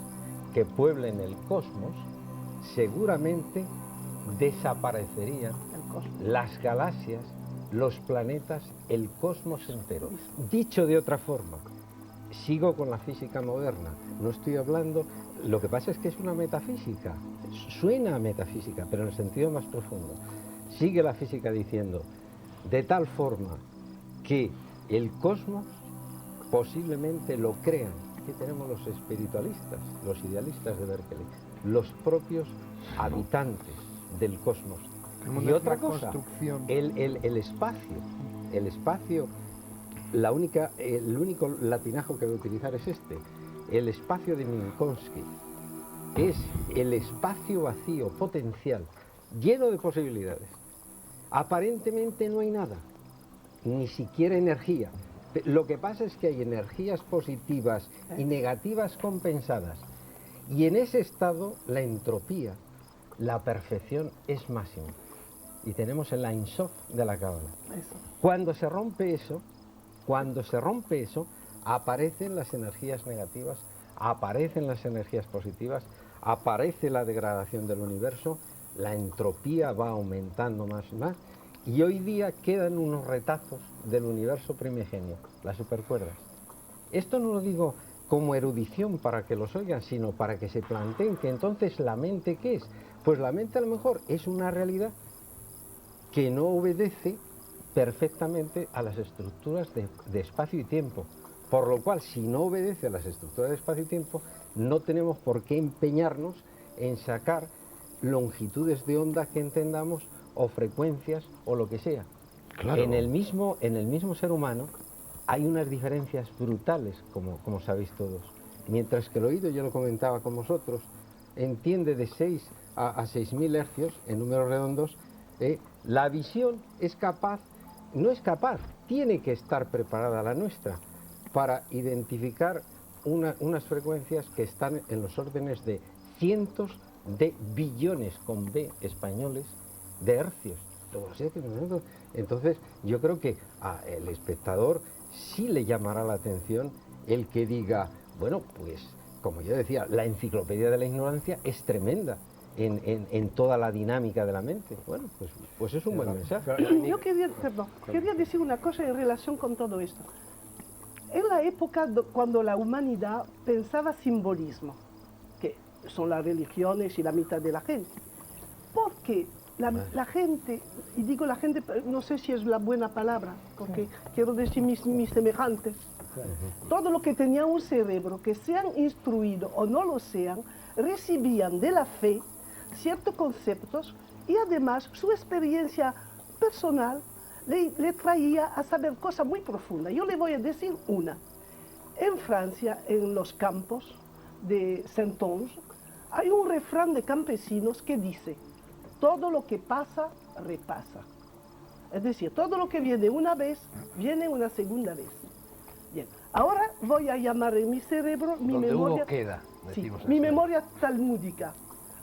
que pueblen el cosmos, seguramente desaparecerían las galaxias, los planetas, el cosmos entero. Dicho de otra forma, sigo con la física moderna, no estoy hablando, lo que pasa es que es una metafísica, suena a metafísica, pero en el sentido más profundo. Sigue la física diciendo, de tal forma que el cosmos posiblemente lo crean. Aquí tenemos los espiritualistas, los idealistas de Berkeley, los propios habitantes del cosmos. Y otra cosa, el espacio, el único latinajo que voy a utilizar es este, el espacio de Minkowski, es el espacio vacío, potencial, lleno de posibilidades. Aparentemente no hay nada, ni siquiera energía. Lo que pasa es que hay energías positivas y negativas compensadas. Y en ese estado la entropía, la perfección es máxima. Y tenemos el Ein Sof de la Cábala. Cuando se rompe eso, aparecen las energías negativas, aparecen las energías positivas, aparece la degradación del universo, la entropía va aumentando más y más, y hoy día quedan unos retazos del universo primigenio, las supercuerdas. Esto no lo digo como erudición para que los oigan, sino para que se planteen que entonces la mente, ¿qué es? Pues la mente a lo mejor es una realidad que no obedece perfectamente a las estructuras de espacio y tiempo. Por lo cual, si no obedece a las estructuras de espacio y tiempo, no tenemos por qué empeñarnos en sacar longitudes de onda que entendamos o frecuencias o lo que sea. Claro. En el mismo ser humano hay unas diferencias brutales, como sabéis todos. Mientras que el oído, yo lo comentaba con vosotros, entiende de 6 a 6.000 hercios, en números redondos, la visión no es capaz, tiene que estar preparada la nuestra para identificar unas frecuencias que están en los órdenes de cientos de billones, con B españoles, de hercios. Entonces, yo creo que al espectador sí le llamará la atención el que diga, bueno, pues, como yo decía, la enciclopedia de la ignorancia es tremenda en toda la dinámica de la mente. Bueno, pues es un buen mensaje. Yo quería decir una cosa en relación con todo esto. En la época cuando la humanidad pensaba simbolismo, que son las religiones y la mitad de la gente, porque la gente, y digo la gente, no sé si es la buena palabra, porque quiero decir mis semejantes, todo lo que tenía un cerebro, que sean instruidos o no lo sean, recibían de la fe ciertos conceptos y además su experiencia personal le traía a saber cosas muy profundas. Yo le voy a decir una. En Francia, en los campos de Saint-Onge, hay un refrán de campesinos que dice: todo lo que pasa, repasa. Es decir, todo lo que viene una vez, viene una segunda vez. Bien, ahora voy a llamar en mi cerebro mi memoria... queda, sí, mi memoria talmúdica.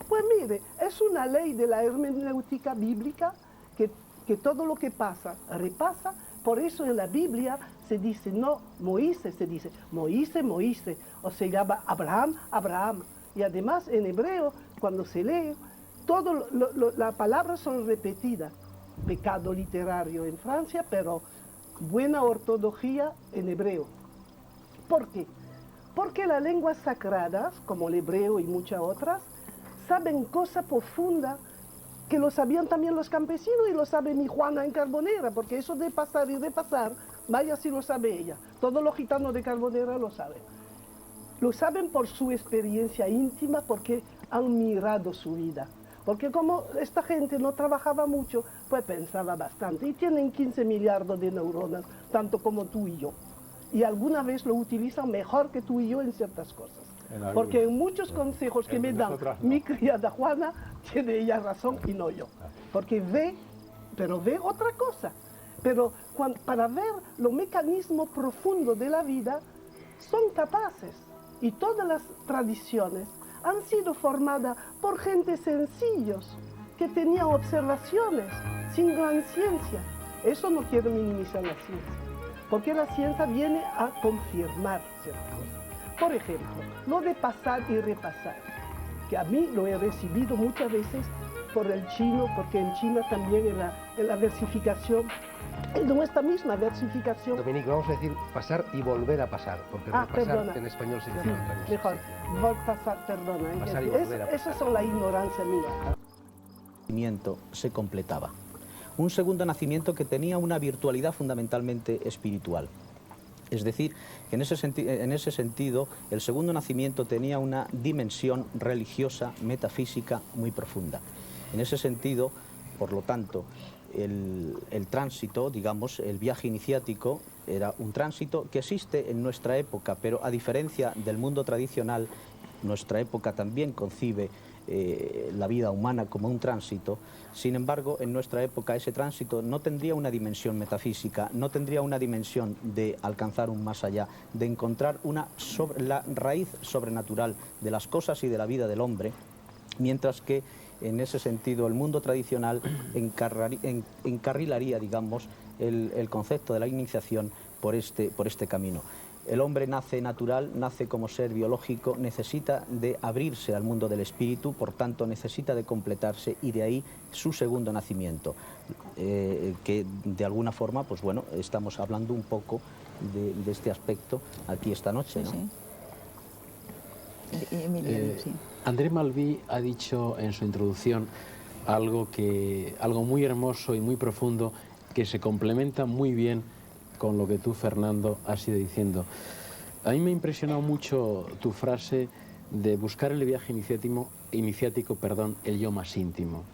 Pues mire, es una ley de la hermenéutica bíblica que todo lo que pasa, repasa. Por eso en la Biblia se dice no Moisés, se dice Moisés, o se llama Abraham. Y además en hebreo, cuando se lee, las palabras son repetidas. Pecado literario en Francia, pero buena ortografía en hebreo. ¿Por qué? Porque las lenguas sagradas, como el hebreo y muchas otras, saben cosas profundas que lo sabían también los campesinos y lo sabe mi Juana en Carbonera, porque eso de pasar y repasar, vaya si lo sabe ella. Todos los gitanos de Carbonera lo saben. Lo saben por su experiencia íntima, porque han mirado su vida. Porque como esta gente no trabajaba mucho, pues pensaba bastante. Y tienen 15 miliardos de neuronas, tanto como tú y yo. Y alguna vez lo utilizan mejor que tú y yo en ciertas cosas. Porque en muchos consejos que me dan mi criada Juana, tiene ella razón y no yo. Porque ve otra cosa. Pero para ver los mecanismos profundos de la vida, son capaces. Y todas las tradiciones han sido formadas por gente sencillos, que tenían observaciones, sin gran ciencia. Eso no quiero minimizar la ciencia, porque la ciencia viene a confirmar ciertas cosas. Por ejemplo, lo de pasar y repasar, que a mí lo he recibido muchas veces por el chino, porque en China también en la versificación, en nuestra misma versificación... Dominique, vamos a decir pasar y volver a pasar, porque repasar perdona. en español significa otra cosa. Mejor, pasar, perdona. Pasar y volver a pasar. Esas son la ignorancia mía. El nacimiento se completaba. Un segundo nacimiento que tenía una virtualidad fundamentalmente espiritual. Es decir, que en ese sentido el segundo nacimiento tenía una dimensión religiosa, metafísica muy profunda. En ese sentido, por lo tanto, el tránsito, digamos, el viaje iniciático, era un tránsito que existe en nuestra época, pero a diferencia del mundo tradicional, nuestra época también concibe la vida humana como un tránsito. Sin embargo, en nuestra época ese tránsito no tendría una dimensión metafísica, no tendría una dimensión de alcanzar un más allá, de encontrar la raíz sobrenatural de las cosas y de la vida del hombre, mientras que en ese sentido el mundo tradicional encarrilaría, digamos, el concepto de la iniciación por este camino. El hombre nace natural, nace como ser biológico, necesita de abrirse al mundo del espíritu, por tanto necesita de completarse, y de ahí su segundo nacimiento, que de alguna forma, pues bueno, estamos hablando un poco de este aspecto aquí esta noche, ¿no? Sí. Emilio, sí. André Malví ha dicho en su introducción algo muy hermoso y muy profundo que se complementa muy bien con lo que tú, Fernando, has ido diciendo. A mí me ha impresionado mucho tu frase de buscar el viaje iniciático, el yo más íntimo.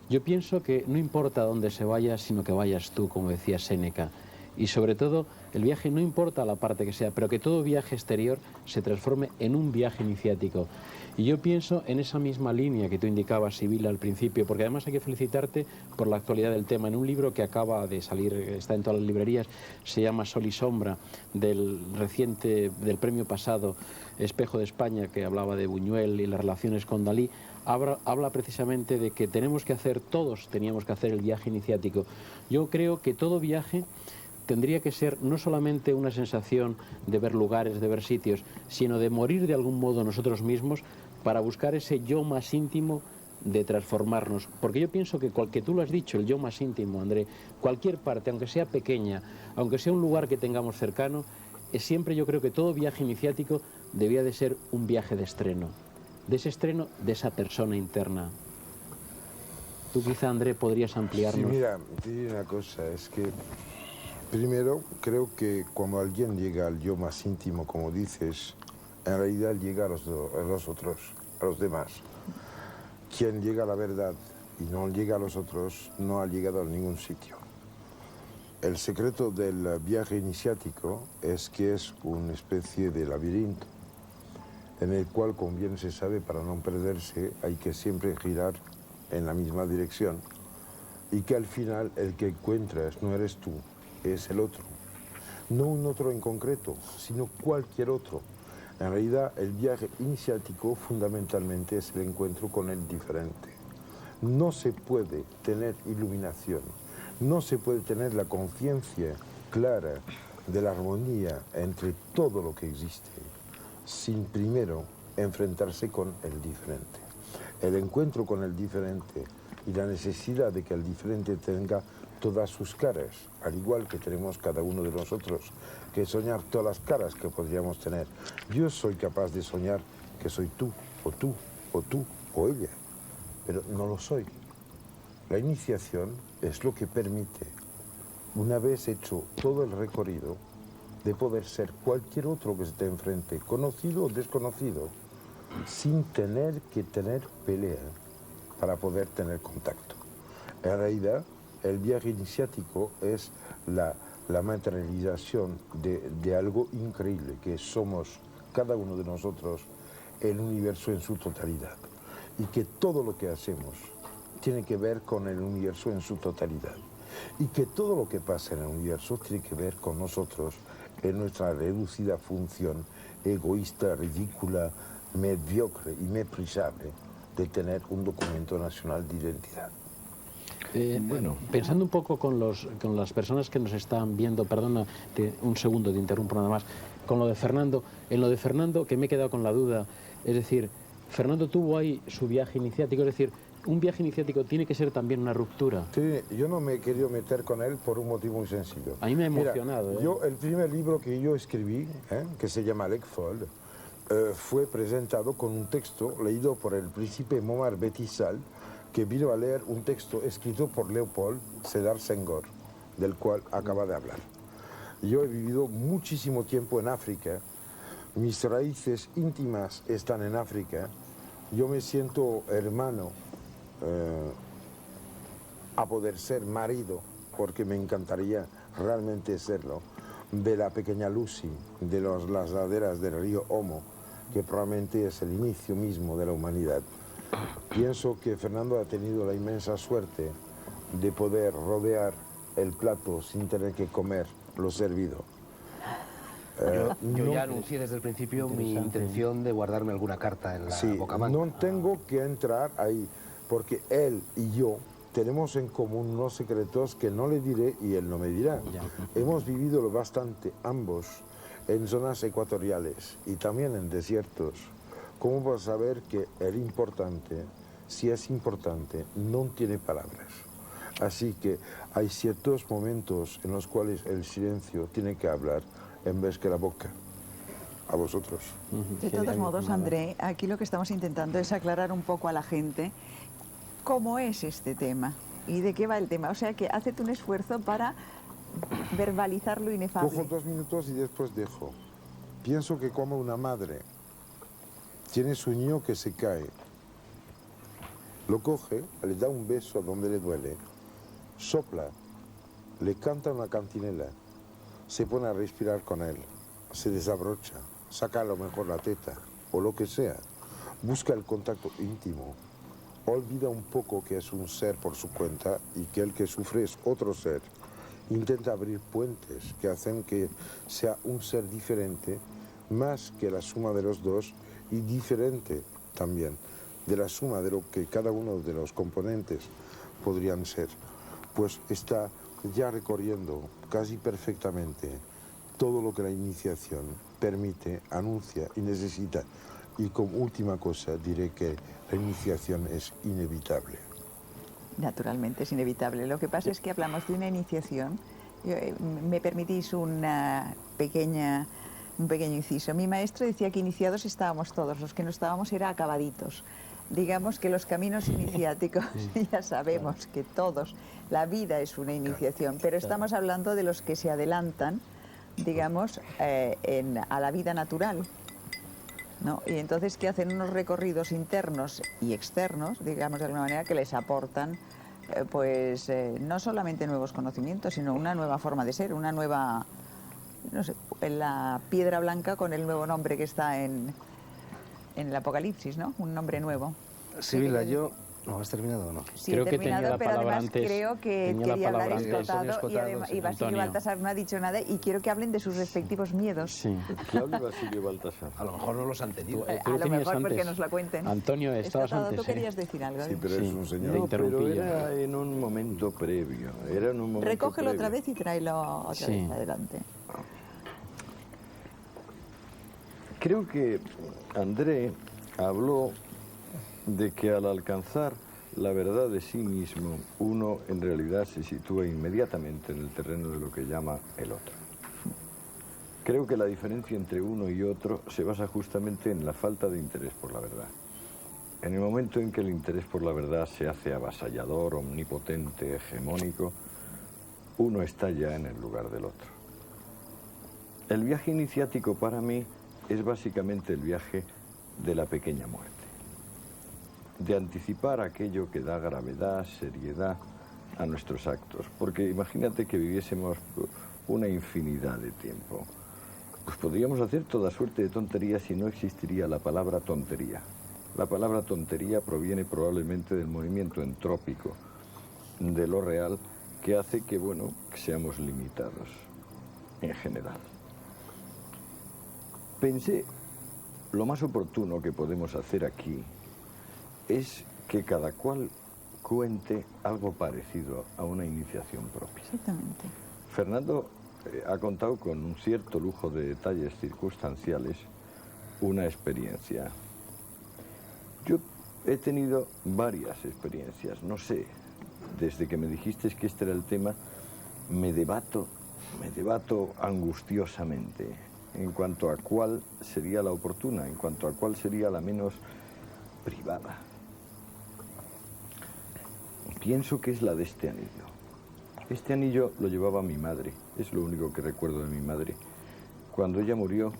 Yo pienso que no importa dónde se vaya, sino que vayas tú, como decía Séneca. Y sobre todo, el viaje no importa la parte que sea, pero que todo viaje exterior se transforme en un viaje iniciático. Y yo pienso en esa misma línea que tú indicabas, Sibila, al principio, porque además hay que felicitarte por la actualidad del tema. En un libro que acaba de salir, está en todas las librerías, se llama Sol y Sombra, del premio pasado Espejo de España, que hablaba de Buñuel y las relaciones con Dalí, habla precisamente de que todos teníamos que hacer el viaje iniciático. Yo creo que todo viaje tendría que ser no solamente una sensación de ver lugares, de ver sitios, sino de morir de algún modo nosotros mismos para buscar ese yo más íntimo de transformarnos. Porque yo pienso que tú lo has dicho, el yo más íntimo, André, cualquier parte, aunque sea pequeña, aunque sea un lugar que tengamos cercano, siempre yo creo que todo viaje iniciático debía de ser un viaje de estreno, de ese estreno de esa persona interna. Tú quizá, André, podrías ampliarnos. Sí, mira, te digo una cosa, es que primero, creo que cuando alguien llega al yo más íntimo, como dices, en realidad llega a los otros, a los demás. Quien llega a la verdad y no llega a los otros, no ha llegado a ningún sitio. El secreto del viaje iniciático es que es una especie de laberinto, en el cual, como bien se sabe, para no perderse, hay que siempre girar en la misma dirección, y que al final el que encuentras no eres tú, es el otro. No un otro en concreto, sino cualquier otro. En realidad, el viaje iniciático fundamentalmente es el encuentro con el diferente. No se puede tener iluminación, no se puede tener la conciencia clara de la armonía entre todo lo que existe, sin primero enfrentarse con el diferente. El encuentro con el diferente y la necesidad de que el diferente tenga todas sus caras, al igual que tenemos cada uno de nosotros, que soñar todas las caras que podríamos tener. Yo soy capaz de soñar que soy tú, o tú, o tú, o ella, pero no lo soy. La iniciación es lo que permite, una vez hecho todo el recorrido, de poder ser cualquier otro que se te enfrente, conocido o desconocido, sin tener que tener pelea para poder tener contacto. En realidad, el viaje iniciático es la materialización de algo increíble, que somos cada uno de nosotros el universo en su totalidad, y que todo lo que hacemos tiene que ver con el universo en su totalidad, y que todo lo que pasa en el universo tiene que ver con nosotros en nuestra reducida función egoísta, ridícula, mediocre y meprisable de tener un documento nacional de identidad. Bueno, pensando un poco con las personas que nos están viendo, perdona un segundo, te interrumpo nada más, con lo de Fernando, en lo de Fernando que me he quedado con la duda, es decir, Fernando tuvo ahí su viaje iniciático, es decir, un viaje iniciático tiene que ser también una ruptura. Sí, yo no me he querido meter con él por un motivo muy sencillo. A mí me ha emocionado. Mira, yo, el primer libro que yo escribí, que se llama Legfold, fue presentado con un texto leído por el príncipe Momar Bettisal, que vino a leer un texto escrito por Leopold Sédar Senghor, del cual acaba de hablar. Yo he vivido muchísimo tiempo en África, mis raíces íntimas están en África, yo me siento hermano a poder ser marido, porque me encantaría realmente serlo, de la pequeña Lucy, de las laderas del río Omo, que probablemente es el inicio mismo de la humanidad. Pienso que Fernando ha tenido la inmensa suerte de poder rodear el plato sin tener que comer lo servido. Yo ya anuncié desde el principio mi intención de guardarme alguna carta en la bocamanga. No tengo que entrar ahí, porque él y yo tenemos en común unos secretos que no le diré y él no me dirá. Hemos vivido lo bastante ambos en zonas ecuatoriales y también en desiertos. ¿Cómo vas a saber que el importante, si es importante, no tiene palabras? Así que hay ciertos momentos en los cuales el silencio tiene que hablar en vez que la boca. A vosotros. De todos modos, André, aquí lo que estamos intentando es aclarar un poco a la gente cómo es este tema y de qué va el tema. O sea que haced un esfuerzo para verbalizar lo inefable. Cojo 2 minutos y después dejo. Pienso que como una madre tiene su niño que se cae, lo coge, le da un beso donde le duele, sopla, le canta una cantinela, se pone a respirar con él, se desabrocha, saca a lo mejor la teta o lo que sea, busca el contacto íntimo, olvida un poco que es un ser por su cuenta y que el que sufre es otro ser. Intenta abrir puentes que hacen que sea un ser diferente, más que la suma de los dos y diferente también de la suma de lo que cada uno de los componentes podrían ser. Pues está ya recorriendo casi perfectamente todo lo que la iniciación permite, anuncia y necesita. Y como última cosa diré que la iniciación es inevitable. Naturalmente es inevitable. Lo que pasa es que hablamos de una iniciación. ¿Me permitís un pequeño inciso? Mi maestro decía que iniciados estábamos todos, los que no estábamos era acabaditos. Digamos que los caminos iniciáticos, ya sabemos que todos, la vida es una iniciación, pero estamos hablando de los que se adelantan, digamos, a la vida natural, ¿no? Y entonces que hacen unos recorridos internos y externos, digamos de alguna manera, que les aportan no solamente nuevos conocimientos, sino una nueva forma de ser, una nueva, no sé, la piedra blanca con el nuevo nombre que está en el Apocalipsis, ¿no? Un nombre nuevo. Sibila, yo... ¿No has terminado o no? Sí, creo he terminado, pero además antes, creo que quería hablar Escotado y Basilio Antonio. Baltasar no ha dicho nada y quiero que hablen de sus respectivos miedos. Sí. ¿Qué habla Basilio Baltasar? A lo mejor no los han tenido. A lo mejor porque nos la cuenten. Antonio, estabas Escotado, antes. tú querías decir algo. Sí, pero es un señor. No, Pero era en un momento previo. Era en un momento Recógelo previo. otra vez y tráelo otra vez adelante. Creo que André habló de que al alcanzar la verdad de sí mismo, uno en realidad se sitúa inmediatamente en el terreno de lo que llama el otro. Creo que la diferencia entre uno y otro se basa justamente en la falta de interés por la verdad. En el momento en que el interés por la verdad se hace avasallador, omnipotente, hegemónico, uno está ya en el lugar del otro. El viaje iniciático para mí es básicamente el viaje de la pequeña muerte, de anticipar aquello que da gravedad, seriedad a nuestros actos, porque imagínate que viviésemos una infinidad de tiempo, pues podríamos hacer toda suerte de tonterías y no existiría la palabra tontería. La palabra tontería proviene probablemente del movimiento entrópico de lo real, que hace que, bueno, que seamos limitados en general. Pensé, lo más oportuno que podemos hacer aquí es que cada cual cuente algo parecido a una iniciación propia. Exactamente. Fernando ha contado con un cierto lujo de detalles circunstanciales una experiencia. Yo he tenido varias experiencias, no sé, desde que me dijiste que este era el tema, me debato angustiosamente en cuanto a cuál sería la oportuna, en cuanto a cuál sería la menos privada. Pienso que es la de este anillo. Este anillo lo llevaba mi madre, es lo único que recuerdo de mi madre. Cuando ella murió,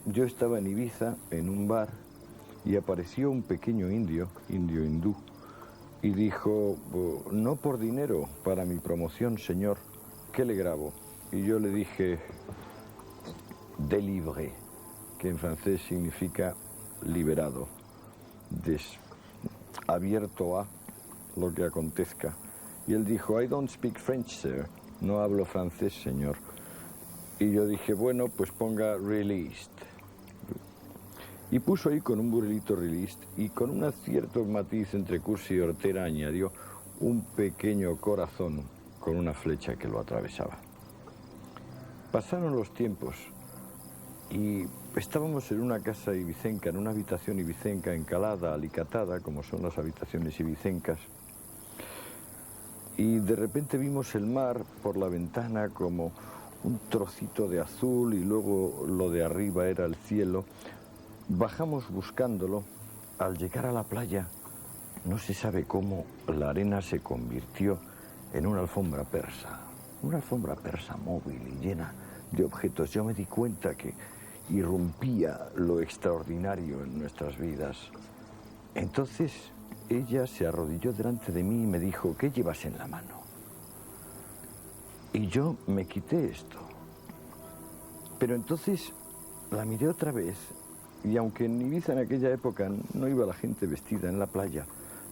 yo estaba en Ibiza, en un bar, y apareció un pequeño indio hindú, y dijo, no por dinero, para mi promoción, señor, ¿qué le grabo? Y yo le dije, délivré, que en francés significa liberado, abierto a lo que acontezca. Y él dijo, I don't speak French, sir, no hablo francés, señor. Y yo dije, bueno, pues ponga released. Y puso ahí con un burrito released y con un cierto matiz entre cursi y hortera añadió un pequeño corazón con una flecha que lo atravesaba. Pasaron los tiempos y estábamos en una casa ibicenca, en una habitación ibicenca encalada, alicatada, como son las habitaciones ibicencas. Y de repente vimos el mar por la ventana como un trocito de azul y luego lo de arriba era el cielo. Bajamos buscándolo. Al llegar a la playa, no se sabe cómo, la arena se convirtió en una alfombra persa móvil y llena de objetos. Yo me di cuenta que irrumpía lo extraordinario en nuestras vidas. Entonces ella se arrodilló delante de mí y me dijo: ¿qué llevas en la mano? Y yo me quité esto. Pero entonces la miré otra vez, y aunque en Ibiza en aquella época no iba la gente vestida en la playa,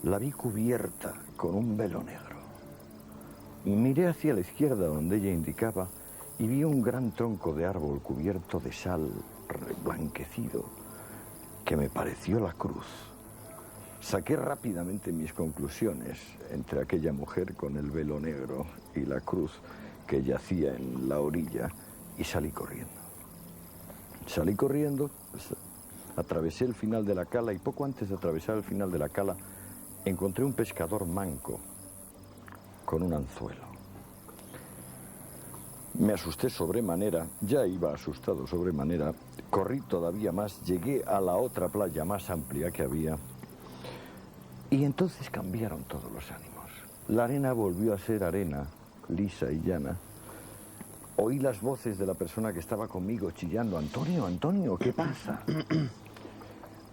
la vi cubierta con un velo negro. Y miré hacia la izquierda donde ella indicaba y vi un gran tronco de árbol cubierto de sal, reblanquecido, que me pareció la cruz. Saqué rápidamente mis conclusiones entre aquella mujer con el velo negro y la cruz que yacía en la orilla y salí corriendo. Salí corriendo, atravesé el final de la cala y poco antes de atravesar el final de la cala encontré un pescador manco con un anzuelo. Me asusté sobremanera, ya iba asustado sobremanera, corrí todavía más, llegué a la otra playa más amplia que había y entonces cambiaron todos los ánimos. La arena volvió a ser arena, lisa y llana. Oí las voces de la persona que estaba conmigo chillando: Antonio, Antonio, ¿qué pasa?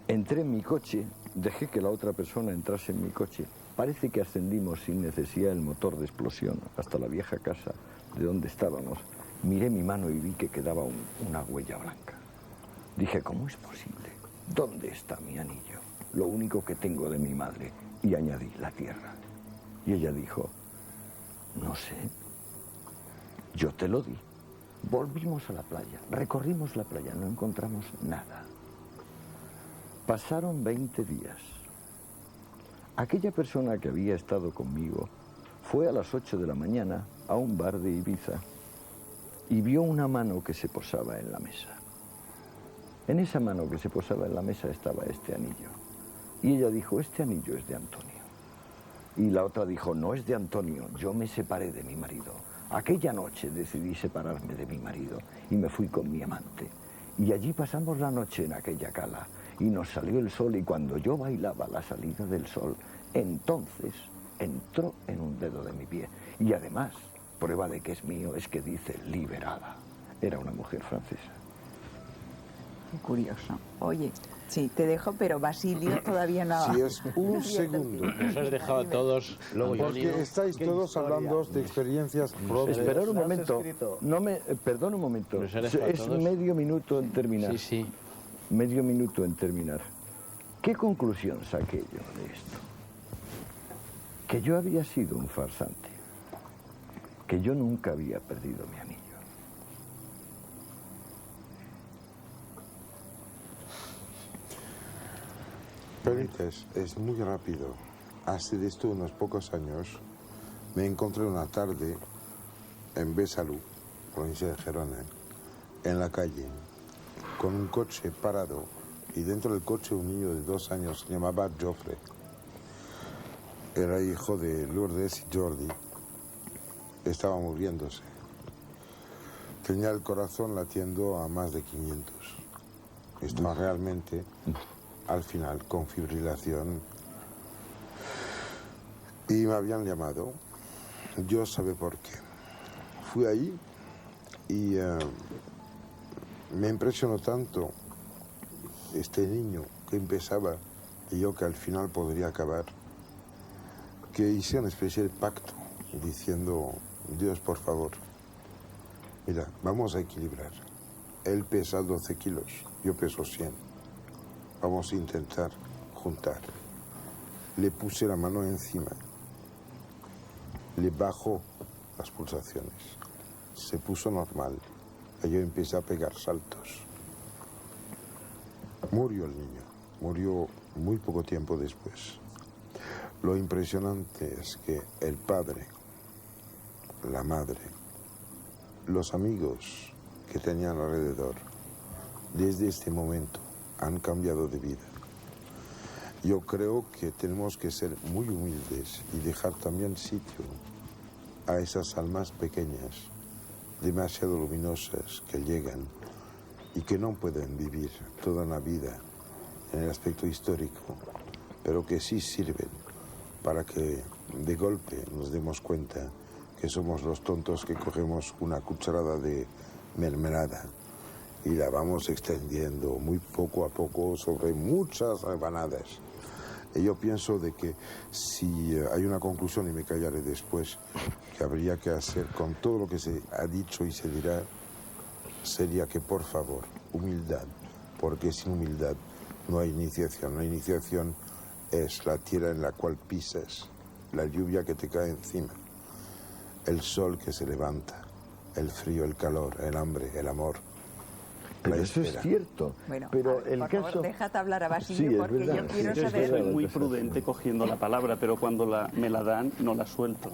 Entré en mi coche, dejé que la otra persona entrase en mi coche. Parece que ascendimos sin necesidad del motor de explosión hasta la vieja casa de donde estábamos. Miré mi mano y vi que quedaba una huella blanca. Dije: ¿cómo es posible? ¿Dónde está mi anillo? Lo único que tengo de mi madre. Y añadí: la tierra. Y ella dijo: no sé. Yo te lo di. Volvimos a la playa, recorrimos la playa, no encontramos nada. Pasaron 20 días. Aquella persona que había estado conmigo fue a las 8 de la mañana a un bar de Ibiza y vio una mano que se posaba en la mesa. En esa mano que se posaba en la mesa estaba este anillo. Y ella dijo: este anillo es de Antonio. Y la otra dijo: no es de Antonio, yo me separé de mi marido. Aquella noche decidí separarme de mi marido y me fui con mi amante. Y allí pasamos la noche en aquella cala y nos salió el sol, y cuando yo bailaba la salida del sol, entonces entró en un dedo de mi pie. Y además, prueba de que es mío es que dice liberada. Era una mujer francesa. Qué curioso. Oye, sí, te dejo, pero Basilio todavía no... Si es un segundo. Nos has dejado a todos. Porque estáis todos hablando de experiencias propias. Esperad un momento. Perdón un momento. Es medio minuto en terminar. Sí, sí. Medio minuto en terminar. ¿Qué conclusión saqué yo de esto? Que yo había sido un farsante. Que yo nunca había perdido mi anillo. Benítez, es muy rápido. Hace de esto unos pocos años me encontré una tarde en Besalú, provincia de Gerona, en la calle, con un coche parado y dentro del coche un niño de 2 años, se llamaba Joffre. Era hijo de Lourdes y Jordi. Estaba muriéndose. Tenía el corazón latiendo a más de 500. Estaba realmente, al final, con fibrilación. Y me habían llamado. Yo sabía por qué. Fui ahí y me impresionó tanto este niño que empezaba y yo que al final podría acabar, que hice una especie de pacto diciendo: Dios, por favor, mira, vamos a equilibrar. Él pesa 12 kilos, yo peso 100. Vamos a intentar juntar. Le puse la mano encima, le bajó las pulsaciones, se puso normal. Y yo empecé a pegar saltos. Murió el niño, murió muy poco tiempo después. Lo impresionante es que el padre, la madre, los amigos que tenían alrededor, desde este momento han cambiado de vida. Yo creo que tenemos que ser muy humildes y dejar también sitio a esas almas pequeñas demasiado luminosas que llegan y que no pueden vivir toda una vida en el aspecto histórico, pero que sí sirven para que de golpe nos demos cuenta que somos los tontos que cogemos una cucharada de mermelada y la vamos extendiendo muy poco a poco sobre muchas rebanadas. Y yo pienso de que si hay una conclusión, y me callaré después, que habría que hacer con todo lo que se ha dicho y se dirá, sería que, por favor, humildad, porque sin humildad no hay iniciación. La iniciación es la tierra en la cual pisas, la lluvia que te cae encima, el sol que se levanta, el frío, el calor, el hambre, el amor. Pero eso es cierto. Bueno, pero ver, el por caso... favor, déjate hablar a Basilio, Sí, es porque verdad. yo quiero Sí, Yo saber... soy muy prudente cogiendo la palabra, pero cuando me la dan, no la suelto.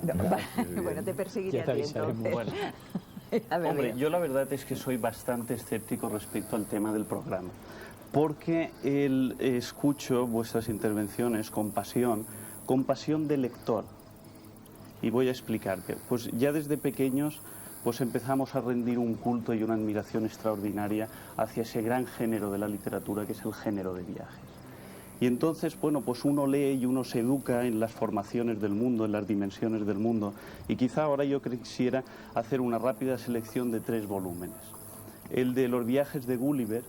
Bueno, te perseguiré Ya te a ti avisaremos. entonces. Bueno, A ver, hombre, Leo. yo la verdad es que soy bastante escéptico respecto al tema del programa, porque escucho vuestras intervenciones con pasión de lector. Y voy a explicarte. Pues ya desde pequeños pues empezamos a rendir un culto y una admiración extraordinaria hacia ese gran género de la literatura que es el género de viajes. Y entonces, bueno, pues uno lee y uno se educa en las formaciones del mundo, en las dimensiones del mundo. Y quizá ahora yo quisiera hacer una rápida selección de 3 volúmenes. El de los viajes de Gulliver,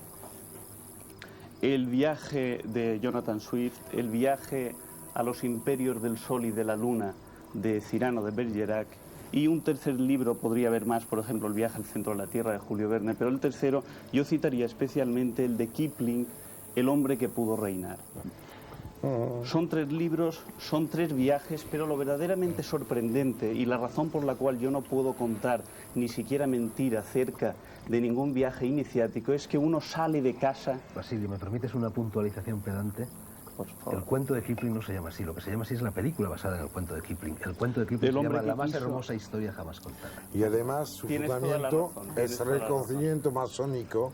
el viaje de Jonathan Swift, el viaje a los imperios del sol y de la luna de Cyrano de Bergerac, y un tercer libro, podría haber más, por ejemplo, El viaje al centro de la Tierra de Julio Verne, pero el tercero yo citaría especialmente el de Kipling, El hombre que pudo reinar. Son 3 libros, son 3 viajes, pero lo verdaderamente sorprendente y la razón por la cual yo no puedo contar ni siquiera mentir acerca de ningún viaje iniciático es que uno sale de casa... Basilio, ¿me permites una puntualización pedante? Por favor. El cuento de Kipling no se llama así, lo que se llama así es la película basada en el cuento de Kipling. El cuento de Kipling El se hombre llama que La más quiso. hermosa historia jamás contada. Y además su Tienes toda la fundamento razón, es tienes toda la reconocimiento masónico.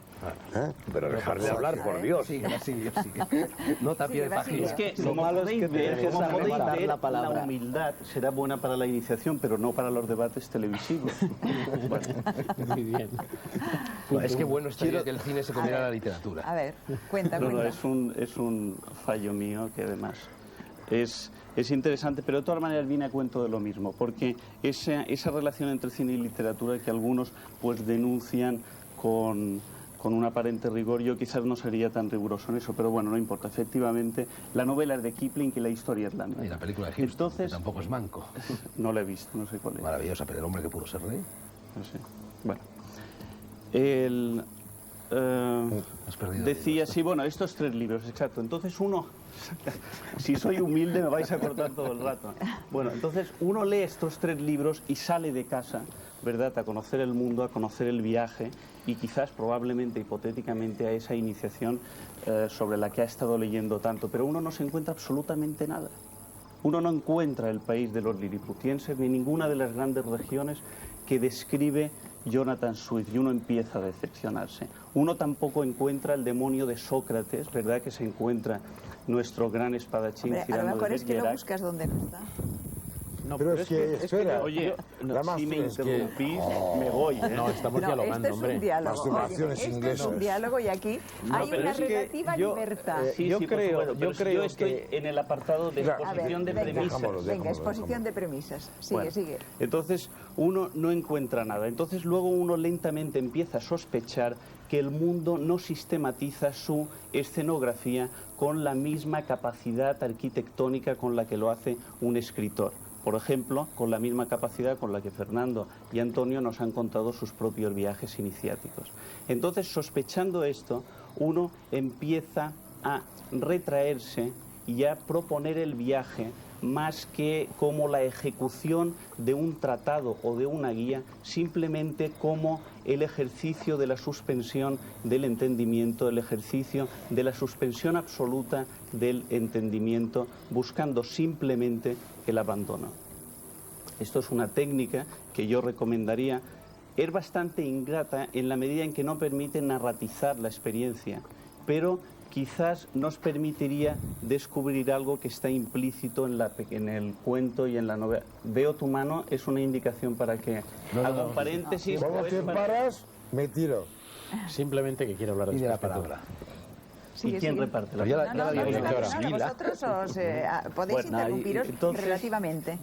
¿eh? Pero dejarle hablar, por Dios. Sí, Basilio, sigue. Nota a pie de Basilio. página. Es que, Lo como malo es podéis que ver, dejes como podéis arrebatar ver, la palabra. la humildad será buena para la iniciación, pero no para los debates televisivos. Bueno, Muy bien. No, es que bueno estaría que el cine se comiera la literatura. A ver, cuenta, no, cuenta. es un fallo mío que además es interesante, pero de todas maneras viene a cuento de lo mismo, porque esa relación entre cine y literatura que algunos pues denuncian con un aparente rigor, yo quizás no sería tan riguroso en eso, pero bueno, no importa. Efectivamente, la novela es de Kipling y la historia es la mía. Y la película de Hitchcock, Entonces, que tampoco es manco. no la he visto, no sé cuál es. Maravillosa, pero el hombre que pudo ser rey. No sé. Bueno, Has perdido. decía, sí, bueno, estos 3 libros, exacto. Entonces uno, si soy humilde me vais a cortar todo el rato. Bueno, entonces uno lee estos 3 libros y sale de casa, ¿verdad?, a conocer el mundo, a conocer el viaje y quizás, probablemente, hipotéticamente, a esa iniciación sobre la que ha estado leyendo tanto. Pero uno no se encuentra absolutamente nada. Uno no encuentra el país de los liliputienses ni ninguna de las grandes regiones que describe Jonathan Swift, y uno empieza a decepcionarse. Uno tampoco encuentra el demonio de Sócrates, ¿verdad?, que se encuentra nuestro gran espadachín Hombre, a Cyrano lo de mejor es que lo Bergerac. buscas donde no está. No, Pero es que, espera, oye, la si me es que- interrumpís, me voy, ¿eh? No, estamos dialogando, esto es hombre. un diálogo. Masturbaciones Oye, esto es inglesas. un diálogo y aquí hay pero una es que relativa yo, libertad. Sí, Yo sí, por creo- supuesto, yo pero si creo yo estoy que- en el apartado de Mira, A ver, exposición de venga, premisas. Dejámoslo, venga, exposición dejámoslo. de premisas. Sigue, Bueno, sigue. Entonces uno no encuentra nada. Entonces luego uno lentamente empieza a sospechar que el mundo no sistematiza su escenografía con la misma capacidad arquitectónica con la que lo hace un escritor. Por ejemplo, con la misma capacidad con la que Fernando y Antonio nos han contado sus propios viajes iniciáticos. Entonces, sospechando esto, uno empieza a retraerse y a proponer el viaje más que como la ejecución de un tratado o de una guía, simplemente como el ejercicio de la suspensión del entendimiento, el ejercicio de la suspensión absoluta del entendimiento, buscando simplemente el abandono. Esto es una técnica que yo recomendaría. Es bastante ingrata en la medida en que no permite narratizar la experiencia, pero quizás nos permitiría descubrir algo que está implícito en el cuento y en la novela. Veo tu mano, es una indicación para que haga un paréntesis. Cuando te paras, me tiro. Simplemente que quiero hablar Y de la respecto. palabra. ¿Y quién reparte la Pero palabra? Vosotros os, podéis Bueno, interrumpiros entonces- relativamente.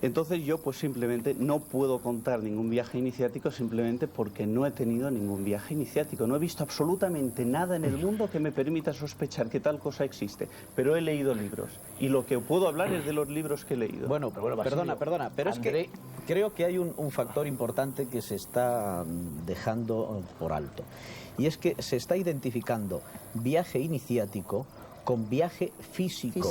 Entonces yo pues simplemente no puedo contar ningún viaje iniciático simplemente porque no he tenido ningún viaje iniciático. No he visto absolutamente nada en el mundo que me permita sospechar que tal cosa existe. Pero he leído libros y lo que puedo hablar es de los libros que he leído. Bueno, perdona, pero es que creo que hay un factor importante que se está dejando por alto. Y es que se está identificando viaje iniciático con viaje físico,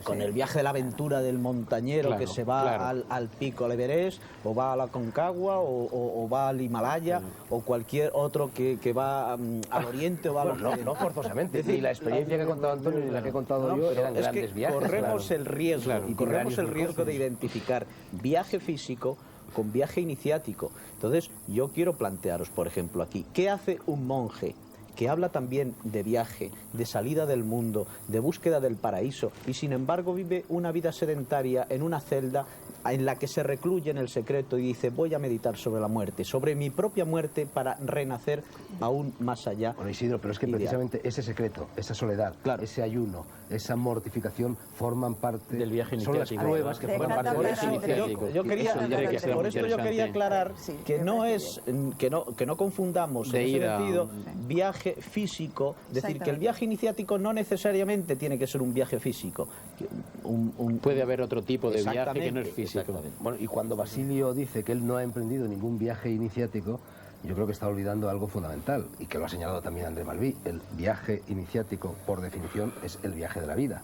con el viaje de la aventura del montañero, Claro, que se va claro. al pico, al Everest, o va a la Concagua, o va al Himalaya, o cualquier otro que va al oriente o va al occidente. No forzosamente. Es decir, Ni la experiencia que ha contado Antonio ni la que he contado yo pero eran es grandes que viajes. corremos el riesgo, Claro, corremos el itinerarios riesgo de identificar viaje físico con viaje iniciático. Entonces, yo quiero plantearos, por ejemplo, aquí, ¿qué hace un monje que habla también de viaje, de salida del mundo, de búsqueda del paraíso, y sin embargo vive una vida sedentaria en una celda en la que se recluye en el secreto y dice: voy a meditar sobre la muerte, sobre mi propia muerte, para renacer aún más allá? Bueno, Isidro, pero es que Ideal. precisamente ese secreto, esa soledad, ese ayuno, esa mortificación forman parte Del viaje son las iniciático. pruebas que forman parte Por del eso, iniciático. yo quería, Eso tendría que ser por muy esto yo quería interesante. aclarar que no es que no confundamos De en ese ir a sentido viaje físico, es decir, que el viaje iniciático no necesariamente tiene que ser un viaje físico. Puede haber otro tipo de viaje que no es Exactamente, físico. exactamente. Bueno, y cuando Basilio dice que él no ha emprendido ningún viaje iniciático, yo creo que está olvidando algo fundamental, y que lo ha señalado también André Malví. El viaje iniciático, por definición, es el viaje de la vida,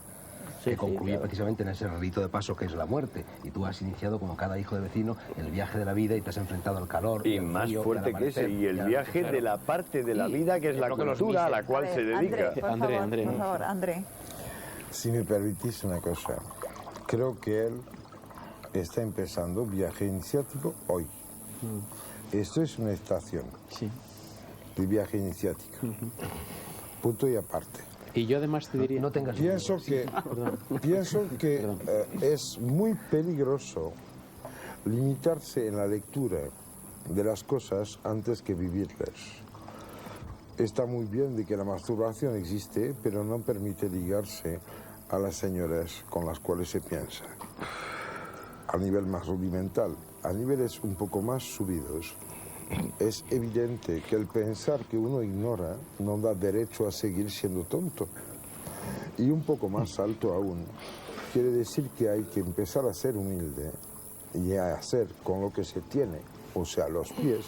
que concluye precisamente en ese rito de paso que es la muerte. Y tú has iniciado, como cada hijo de vecino, el viaje de la vida y te has enfrentado al calor. Y al más frío, fuerte al que ese, amanecer, y el al viaje anochecer. de la parte de la Sí, vida que es la creo que los cultura a la mises. cual se dedica. Por favor, André. Si me permitís una cosa, creo que él está empezando viaje iniciático hoy. Esto es una estación de viaje iniciático. Punto y aparte. Y yo además te diría... No tengas Pienso que es muy peligroso limitarse en la lectura de las cosas antes que vivirlas. Está muy bien de que la masturbación existe, pero no permite ligarse a las señoras con las cuales se piensa. A nivel más rudimental, a niveles un poco más subidos, es evidente que el pensar que uno ignora no da derecho a seguir siendo tonto. Y un poco más alto aún, quiere decir que hay que empezar a ser humilde y a hacer con lo que se tiene, o sea, los pies,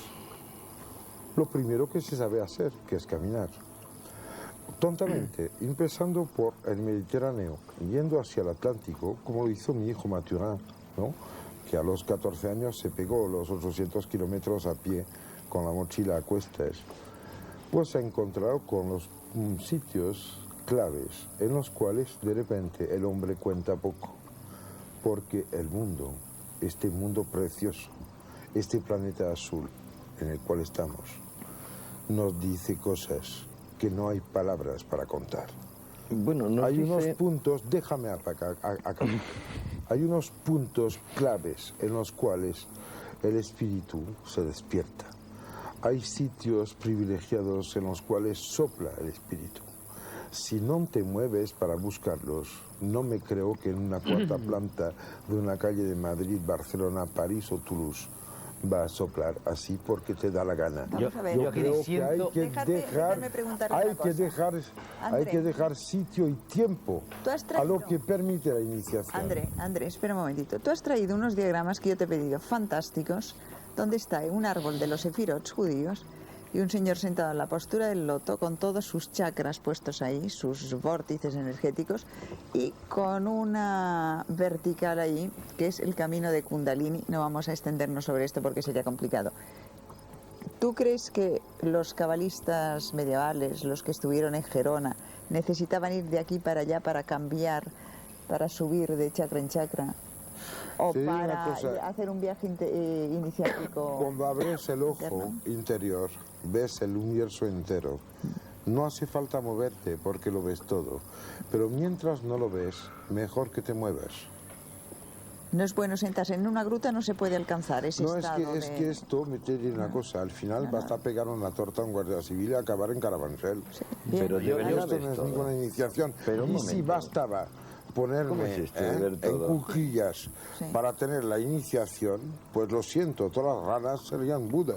lo primero que se sabe hacer, que es caminar. Tontamente, empezando por el Mediterráneo, yendo hacia el Atlántico, como lo hizo mi hijo Mathurin, ¿no? Que a los 14 años se pegó los 800 kilómetros a pie con la mochila a cuestas, pues se ha encontrado con los sitios claves en los cuales de repente el hombre cuenta poco, porque el mundo, este mundo precioso, este planeta azul en el cual estamos, nos dice cosas que no hay palabras para contar. Bueno, nos hay unos dice- puntos, déjame acabar. Hay unos puntos claves en los cuales el espíritu se despierta. Hay sitios privilegiados en los cuales sopla el espíritu. Si no te mueves para buscarlos, no me creo que en una cuarta planta de una calle de Madrid, Barcelona, París o Toulouse va a soplar así porque te da la gana. Vamos a ver. Yo creo que hay que Déjame preguntarle hay una que cosa. hay André. que dejar sitio y tiempo Tú has a traído- lo que permite la iniciación. André, espera un momentito. Tú has traído unos diagramas que yo te he pedido, fantásticos, donde está un árbol de los sefirots judíos y un señor sentado en la postura del loto con todos sus chakras puestos ahí, sus vórtices energéticos, y con una vertical ahí, que es el camino de Kundalini. No vamos a extendernos sobre esto porque sería complicado. ¿Tú crees que los cabalistas medievales, los que estuvieron en Gerona, necesitaban ir de aquí para allá para cambiar, para subir de chakra en chakra? ¿O Te digo una para cosa. hacer un viaje iniciático? Cuando abres el ojo interno? interior, ves el universo entero. no hace falta moverte porque lo ves todo. Pero mientras no lo ves, mejor que te muevas. No es bueno sentarse en una gruta, no se puede alcanzar ese No, estado es que esto me te diré una cosa, al final basta pegar una torta a un guardia civil y acabar en Carabanchel. Pero de verdad esto no es todo. ninguna iniciación. Pero un Y si momento. bastaba ¿Cómo ponerme es esto de ver todo? en cuclillas para tener la iniciación, pues lo siento, todas las ranas serían Buda.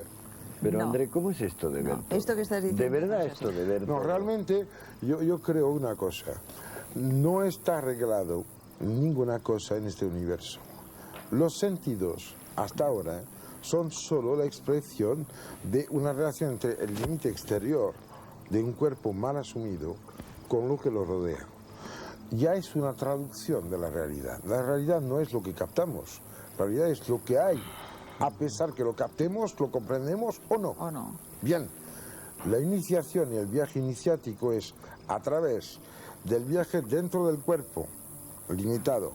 Pero André, ¿cómo es esto de ver todo? Esto que estás diciendo. De verdad no es esto así. de ver No, todo. realmente yo creo una cosa. No está arreglado ninguna cosa en este universo. Los sentidos, hasta ahora, son solo la expresión de una relación entre el límite exterior de un cuerpo mal asumido con lo que lo rodea. Ya es una traducción de la realidad. La realidad no es lo que captamos, la realidad es lo que hay. A pesar que lo captemos, lo comprendemos o no. O no. Bien, la iniciación y el viaje iniciático es a través del viaje dentro del cuerpo, limitado,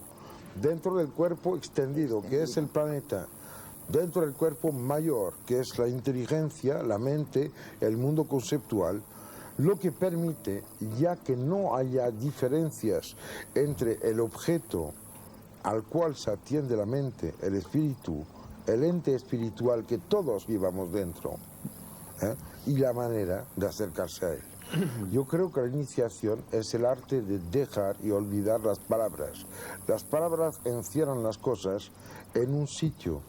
dentro del cuerpo extendido, que es el planeta, dentro del cuerpo mayor, que es la inteligencia, la mente, el mundo conceptual, lo que permite, ya que no haya diferencias entre el objeto al cual se atiende la mente, el espíritu, el ente espiritual que todos llevamos dentro, y la manera de acercarse a él. Yo creo que la iniciación es el arte de dejar y olvidar las palabras. Las palabras encierran las cosas en un sitio,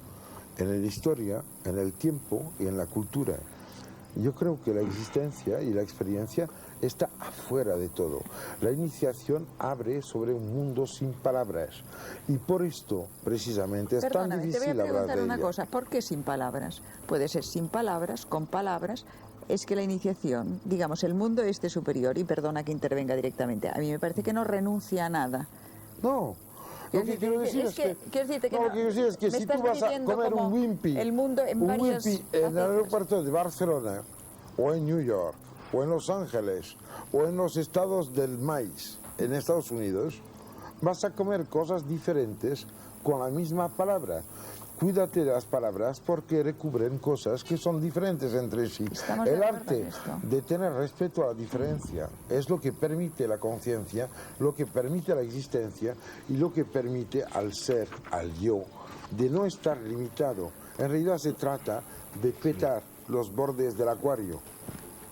en la historia, en el tiempo y en la cultura. Yo creo que la existencia y la experiencia está afuera de todo. La iniciación abre sobre un mundo sin palabras y por esto, precisamente, es tan Perdóname, te voy a difícil hablar preguntar de una ella. cosa. ¿Por qué sin palabras? Puede ser sin palabras, con palabras. Es que la iniciación, digamos, el mundo este superior, y perdona que intervenga directamente, a mí me parece que no renuncia a nada. No. Lo que quiero decir es que, quiero decirte que no, no, lo que quiero decir es que me si estás tú vas a dividiendo comer como un Wimpy, el mundo en un varias Wimpy en el facetas. aeropuerto de Barcelona, o en New York, o en Los Ángeles, o en los estados del maíz, en Estados Unidos, vas a comer cosas diferentes con la misma palabra. Cuídate de las palabras porque recubren cosas que son diferentes entre sí. Estamos de El acuerdo arte en esto. de tener respeto a la diferencia es lo que permite la conciencia, lo que permite la existencia y lo que permite al ser, al yo, de no estar limitado. En realidad se trata de petar los bordes del acuario.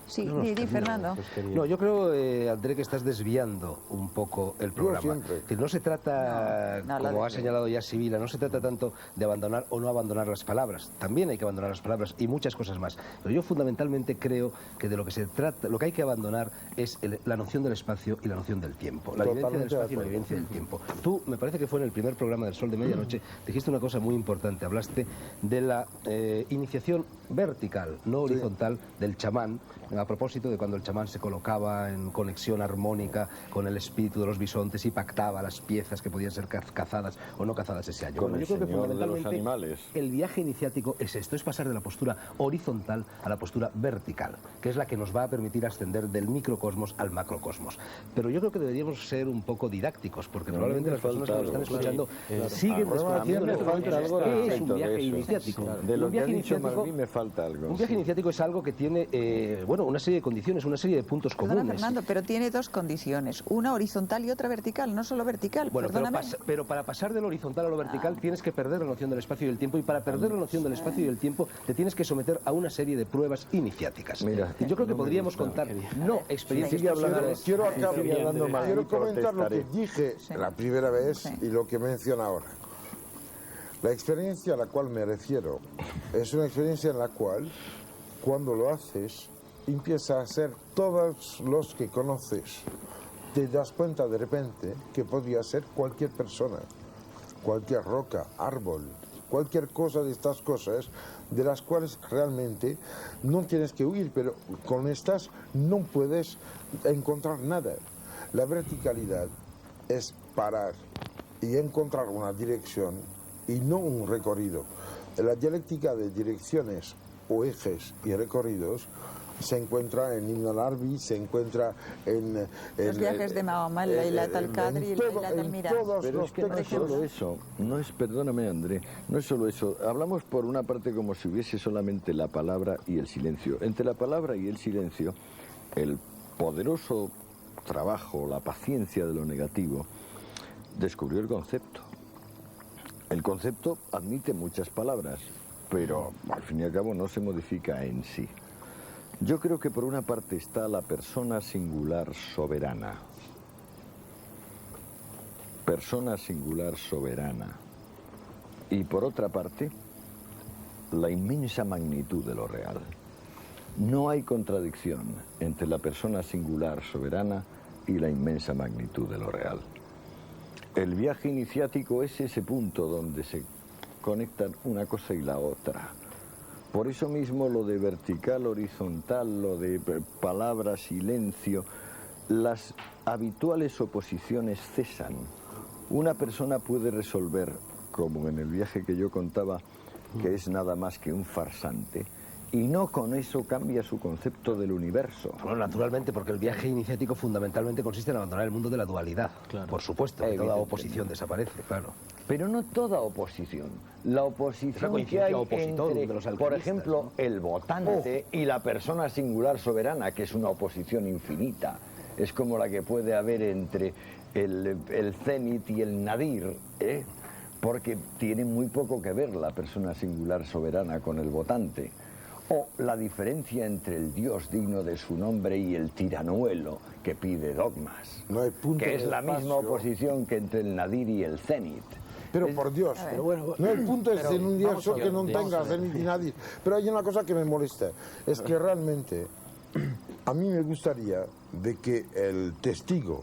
Sí, di, Fernando. No, yo creo, André, que estás desviando un poco el programa. siempre. Es decir, no se trata, No, como la ha señalado ya Sibila, no se trata tanto de abandonar o no abandonar las palabras. También hay que abandonar las palabras y muchas cosas más. Pero yo fundamentalmente creo que de lo que se trata, lo que hay que abandonar es la noción del espacio y la noción del tiempo. La vivencia del Totalmente de espacio y la acuerdo. vivencia del tiempo. Tú, me parece que fue en el primer programa del Sol de Medianoche, dijiste una cosa muy importante. Hablaste de la iniciación vertical, no horizontal, del chamán, a propósito de cuando el chamán se colocaba en conexión armónica con el espíritu de los bisontes y pactaba las piezas que podían ser cazadas o no cazadas ese año. Con el yo creo que señor de los fundamentalmente animales. el viaje iniciático es esto, es pasar de la postura horizontal a la postura vertical, que es la que nos va a permitir ascender del microcosmos al macrocosmos. Pero yo creo que deberíamos ser un poco didácticos, porque No, probablemente me las personas que nos falta están algo, escuchando sí. siguen A mí desconociendo en me estos falta momentos algo qué es respecto un de viaje eso. iniciático. De lo Un que ha viaje dicho iniciático- Malví me falta algo. un viaje iniciático es algo que tiene, bueno, una serie de condiciones, una serie de puntos Perdona, comunes. Fernando, pero tiene dos condiciones, una horizontal y otra vertical, no solo vertical. Bueno, Perdóname. pero para pasar de lo horizontal a lo vertical tienes que perder la noción del espacio y del tiempo, y para perder la noción del espacio y del tiempo te tienes que someter a una serie de pruebas iniciáticas. Mira, y yo creo que no me podríamos gusta. contar no experiencias Sigue hablando, personales. Quiero sigue hablando mal, quiero y comentar lo que protestaré. dije la primera vez y lo que menciono ahora. La experiencia a la cual me refiero es una experiencia en la cual, cuando lo haces, empieza a ser todos los que conoces. Te das cuenta de repente que podría ser cualquier persona, cualquier roca, árbol, cualquier cosa de estas cosas de las cuales realmente no tienes que huir, pero con estas no puedes encontrar nada. La verticalidad es parar y encontrar una dirección y no un recorrido. La dialéctica de direcciones o ejes y recorridos se encuentra en Ibn al-Arabi, se encuentra en Los viajes de Mahoma, el Laylat al-Qadr y el Laylat al-Miraj. Pero es que no es solo eso, no es, perdóname André, no es solo eso. Hablamos por una parte como si hubiese solamente la palabra y el silencio. Entre la palabra y el silencio, el poderoso trabajo, la paciencia de lo negativo, descubrió el concepto. El concepto admite muchas palabras, pero al fin y al cabo no se modifica en sí. Yo creo que por una parte está la persona singular soberana. Persona singular soberana. Y por otra parte, la inmensa magnitud de lo real. No hay contradicción entre la persona singular soberana y la inmensa magnitud de lo real. El viaje iniciático es ese punto donde se conectan una cosa y la otra. Por eso mismo lo de vertical, horizontal, lo de palabra, silencio, las habituales oposiciones cesan. Una persona puede resolver, como en el viaje que yo contaba, que es nada más que un farsante, y no con eso cambia su concepto del universo. Bueno, naturalmente, porque el viaje iniciático fundamentalmente consiste en abandonar el mundo de la dualidad. Claro. Por supuesto, que toda oposición desaparece, claro. Pero no toda oposición. La oposición que hay entre, por ejemplo, el votante y la persona singular soberana, que es una oposición infinita. Es como la que puede haber entre el cenit y el nadir, ¿eh? Porque tiene muy poco que ver la persona singular soberana con el votante. O la diferencia entre el Dios digno de su nombre y el tiranuelo que pide dogmas, no hay punto que es la misma oposición que entre el nadir y el cenit. Pero por Dios, no el punto es en un universo que no tenga cenit y nadir. Pero hay una cosa que me molesta, es que realmente a mí me gustaría de que el testigo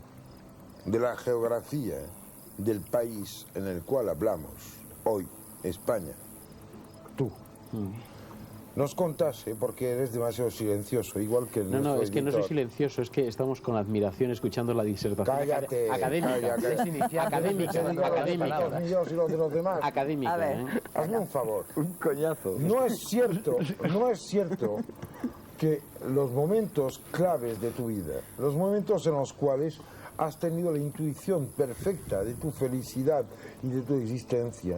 de la geografía del país en el cual hablamos hoy, España, tú, nos contase, porque eres demasiado silencioso, igual que el No, es que no soy silencioso, es que estamos con admiración escuchando la disertación académica. Académica. A ver, hazme un favor. Un coñazo. No es cierto que los momentos claves de tu vida, los momentos en los cuales has tenido la intuición perfecta de tu felicidad y de tu existencia,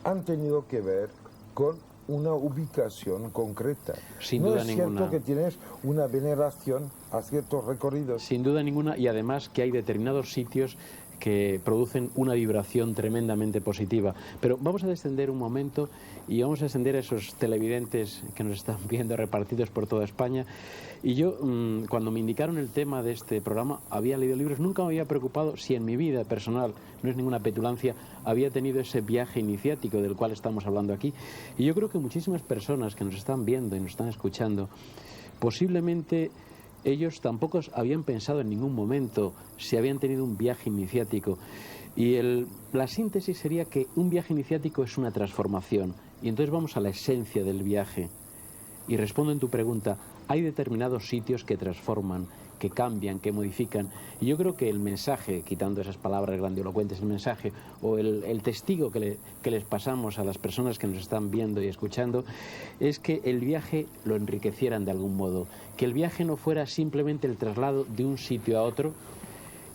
han tenido que ver con una ubicación concreta. Sin duda ninguna. No es cierto que tienes una veneración a ciertos recorridos. Sin duda ninguna, y además que hay determinados sitios que producen una vibración tremendamente positiva. Pero vamos a descender un momento y vamos a descender a esos televidentes que nos están viendo repartidos por toda España. Y yo, cuando me indicaron el tema de este programa, había leído libros, nunca me había preocupado si en mi vida personal, no es ninguna petulancia, había tenido ese viaje iniciático del cual estamos hablando aquí. Y yo creo que muchísimas personas que nos están viendo y nos están escuchando, posiblemente ellos tampoco habían pensado en ningún momento si habían tenido un viaje iniciático. Y la síntesis sería que un viaje iniciático es una transformación. Y entonces vamos a la esencia del viaje. Y respondo en tu pregunta, hay determinados sitios que transforman, que cambian, que modifican. Y yo creo que el mensaje, quitando esas palabras grandilocuentes, el mensaje o el testigo que les pasamos a las personas que nos están viendo y escuchando, es que el viaje lo enriquecieran de algún modo. Que el viaje no fuera simplemente el traslado de un sitio a otro,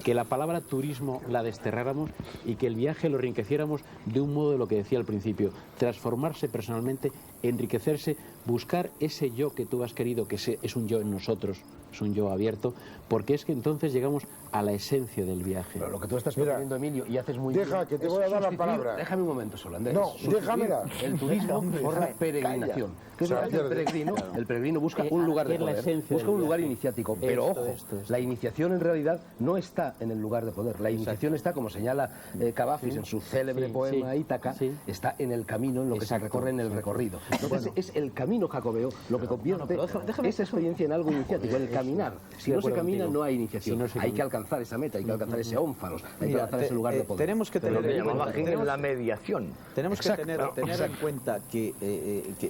que la palabra turismo la desterráramos y que el viaje lo enriqueciéramos de un modo de lo que decía al principio, transformarse personalmente, enriquecerse, buscar ese yo que tú has querido, que es un yo en nosotros, es un yo abierto, porque es que entonces llegamos a la esencia del viaje. Pero lo que tú estás proponiendo, Emilio, y haces muy bien... Deja, que te voy a dar la palabra. Déjame un momento solo, Andrés. No, déjamela. El turismo por la peregrinación. ¿Qué es lo que hace el peregrino? El peregrino busca un lugar de poder, busca un lugar iniciático, pero ojo, la iniciación en realidad no está en el lugar de poder. La iniciación está, como señala Cavafis en su célebre poema Ítaca, está en el camino, en lo que se recorre en el recorrido. Entonces es el camino jacobeo lo que convierte esa experiencia en algo iniciático, el caminar. Si no se camina no hay iniciación. Hay que alcanzar esa meta, hay que alcanzar ese ónfalos, hay que alcanzar ese lugar de poder. Tenemos que tener la mediación. Tenemos que tener en cuenta que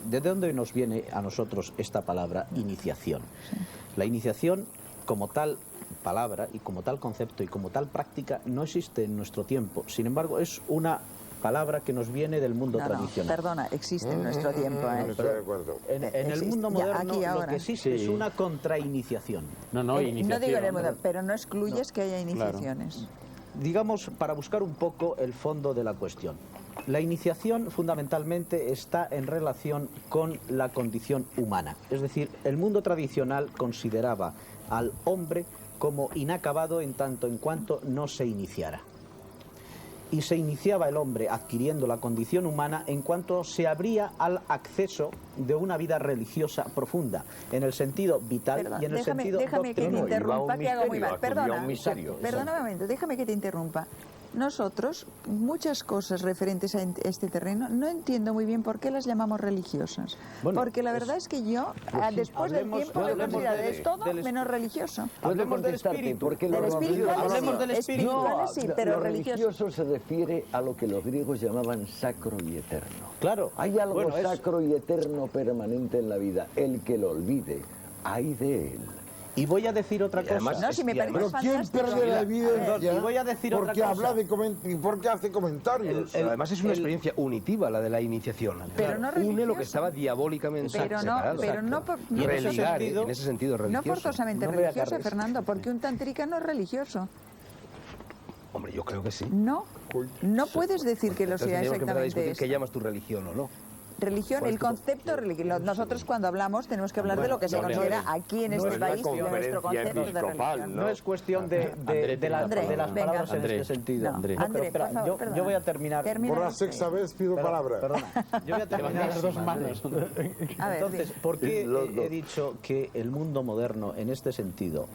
de dónde nos viene a nosotros esta palabra iniciación. La iniciación como tal palabra y como tal concepto y como tal práctica no existe en nuestro tiempo. Sin embargo, es una palabra que nos viene del mundo tradicional. Perdona, existe en nuestro tiempo. Estoy de acuerdo. En el mundo moderno lo que existe es una contrainiciación. No digo en el mundo, pero no excluyes que haya iniciaciones. Digamos, para buscar un poco el fondo de la cuestión. La iniciación fundamentalmente está en relación con la condición humana. Es decir, el mundo tradicional consideraba al hombre como inacabado en tanto en cuanto no se iniciara. Y se iniciaba el hombre adquiriendo la condición humana en cuanto se abría al acceso de una vida religiosa profunda, en el sentido vital. Perdón, y en el sentido déjame que te doctrinal. interrumpa, que hago muy mal. Perdona, un misterio. perdona un momento, déjame que te interrumpa. Nosotros, muchas cosas referentes a este terreno, no entiendo muy bien por qué las llamamos religiosas. Bueno, porque la verdad es que yo, después del tiempo, lo considero es todo menos religioso. Hablemos del espíritu. Porque Del espíritu, hablemos del espíritu. espirituales sí, pero lo religioso. religioso se refiere a lo que los griegos llamaban sacro y eterno. Claro. Hay algo Bueno, sacro y eterno permanente en la vida. El que lo olvide, ay de él. Y voy a decir otra cosa. además, No, si me parece Pero ¿quién fantástico. pierde la evidencia? Y voy a decir otra porque cosa. habla y porque hace comentarios. Además es una experiencia unitiva la de la iniciación. Pero no Une lo religiosa. que estaba diabólicamente Pero no, separado. pero no por, Y en ese religar, sentido- en ese sentido no religioso. forzosamente No me religioso, agarres. Fernando, porque un tantrica no es religioso. Hombre, yo creo que sí. No, no puedes decir que lo Entonces sea tendríamos que empezar a exactamente discutir eso. qué llamas tu religión o no. Religión, el concepto religioso. Nosotros cuando hablamos tenemos que hablar de lo que se considera aquí en no este es la país nuestro concepto de religión. No es cuestión de las venga. palabras en André. este sentido. No, André. No, pero André, espera, por favor, perdona. yo voy a terminar. Termina. Por la sexta vez pido palabra. Perdona, yo voy a terminar las dos manos. A ver, Entonces, di. ¿por qué Los dos. he dicho que el mundo moderno en este sentido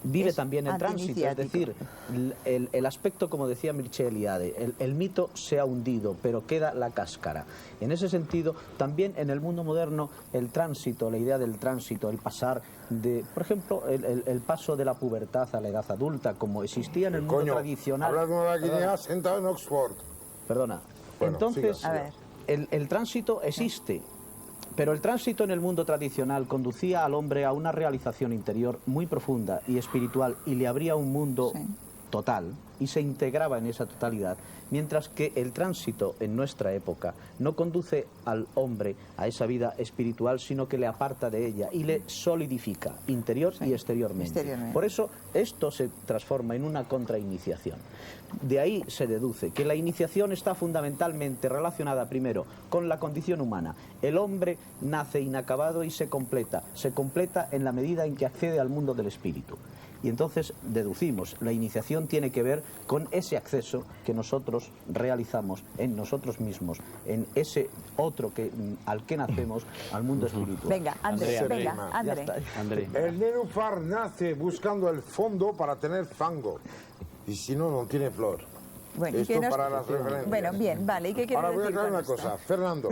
vive Es también en tránsito? Es antiiniciático. decir, el aspecto, como decía Mircea Eliade, el mito se ha hundido, pero queda la cáscara. En ese sentido, también en el mundo moderno, el tránsito, la idea del tránsito, el pasar de, por ejemplo, el paso de la pubertad a la edad adulta, como existía en el mundo Coño, tradicional. hablas de una Guinea sentado en Oxford. Perdona. Bueno, Entonces, siga, A ver. el tránsito existe, pero el tránsito en el mundo tradicional conducía al hombre a una realización interior muy profunda y espiritual y le abría un mundo Sí. total y se integraba en esa totalidad, mientras que el tránsito en nuestra época no conduce al hombre a esa vida espiritual, sino que le aparta de ella y le solidifica interior y exteriormente. Por eso esto se transforma en una contrainiciación. De ahí se deduce que la iniciación está fundamentalmente relacionada primero con la condición humana. El hombre nace inacabado y se completa en la medida en que accede al mundo del espíritu. Y entonces deducimos, la iniciación tiene que ver con ese acceso que nosotros realizamos en nosotros mismos, en ese otro al que nacemos, al mundo espiritual. Venga, André, André. venga, Ya André. está. André. El nenúfar nace buscando el fondo para tener fango. Y si no, no tiene flor. Bueno, ¿y Esto qué nos- para las referencias. Bueno, bien, vale. ¿Y qué quieres Ahora voy a decir aclarar con una esto? cosa. Fernando,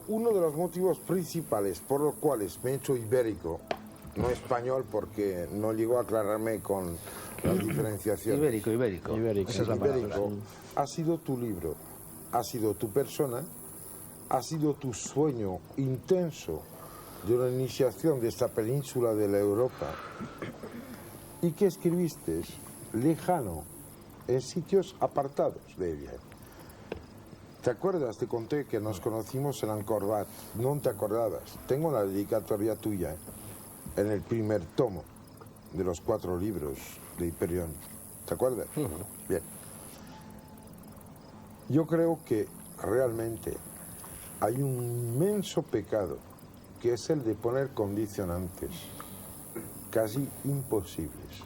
uno de los motivos principales por los cuales me he hecho ibérico, no español porque no llegó a aclararme con las diferenciaciones. Ibérico. Esa es la palabra. Ibérico, ha sido tu libro, ha sido tu persona, ha sido tu sueño intenso de una iniciación de esta península de la Europa y que escribiste lejano, en sitios apartados de ella. ¿Te acuerdas? Te conté que nos conocimos en Angkor Wat. No te acordabas. Tengo la dedicatoria tuya en el primer tomo de los 4 libros de Hiperión. ¿Te acuerdas? Bien. Yo creo que realmente hay un inmenso pecado que es el de poner condicionantes casi imposibles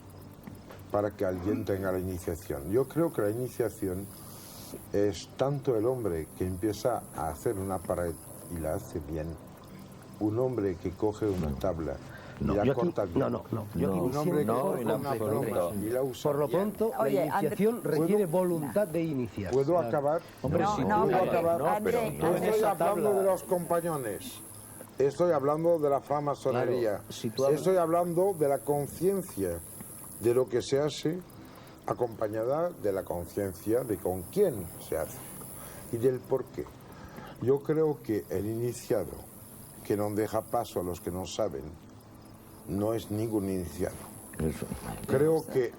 para que alguien tenga la iniciación. Yo creo que la iniciación es tanto el hombre que empieza a hacer una pared y la hace bien, un hombre que coge una tabla y la corta bien, un hombre que coge una pluma y la usa Por lo bien. pronto, Oye, la iniciación André- requiere voluntad de iniciar. ¿Puedo acabar? Hombre, No, si no, tú- ¿Puedo André, acabar? André, No André. estoy esa hablando tabla- de los compañones, estoy hablando de la francmasonería, Claro, si tú hablas- estoy hablando de la conciencia de lo que se hace acompañada de la conciencia de con quién se hace y del por qué. Yo creo que el iniciado que no deja paso a los que no saben no es ningún iniciado. Creo que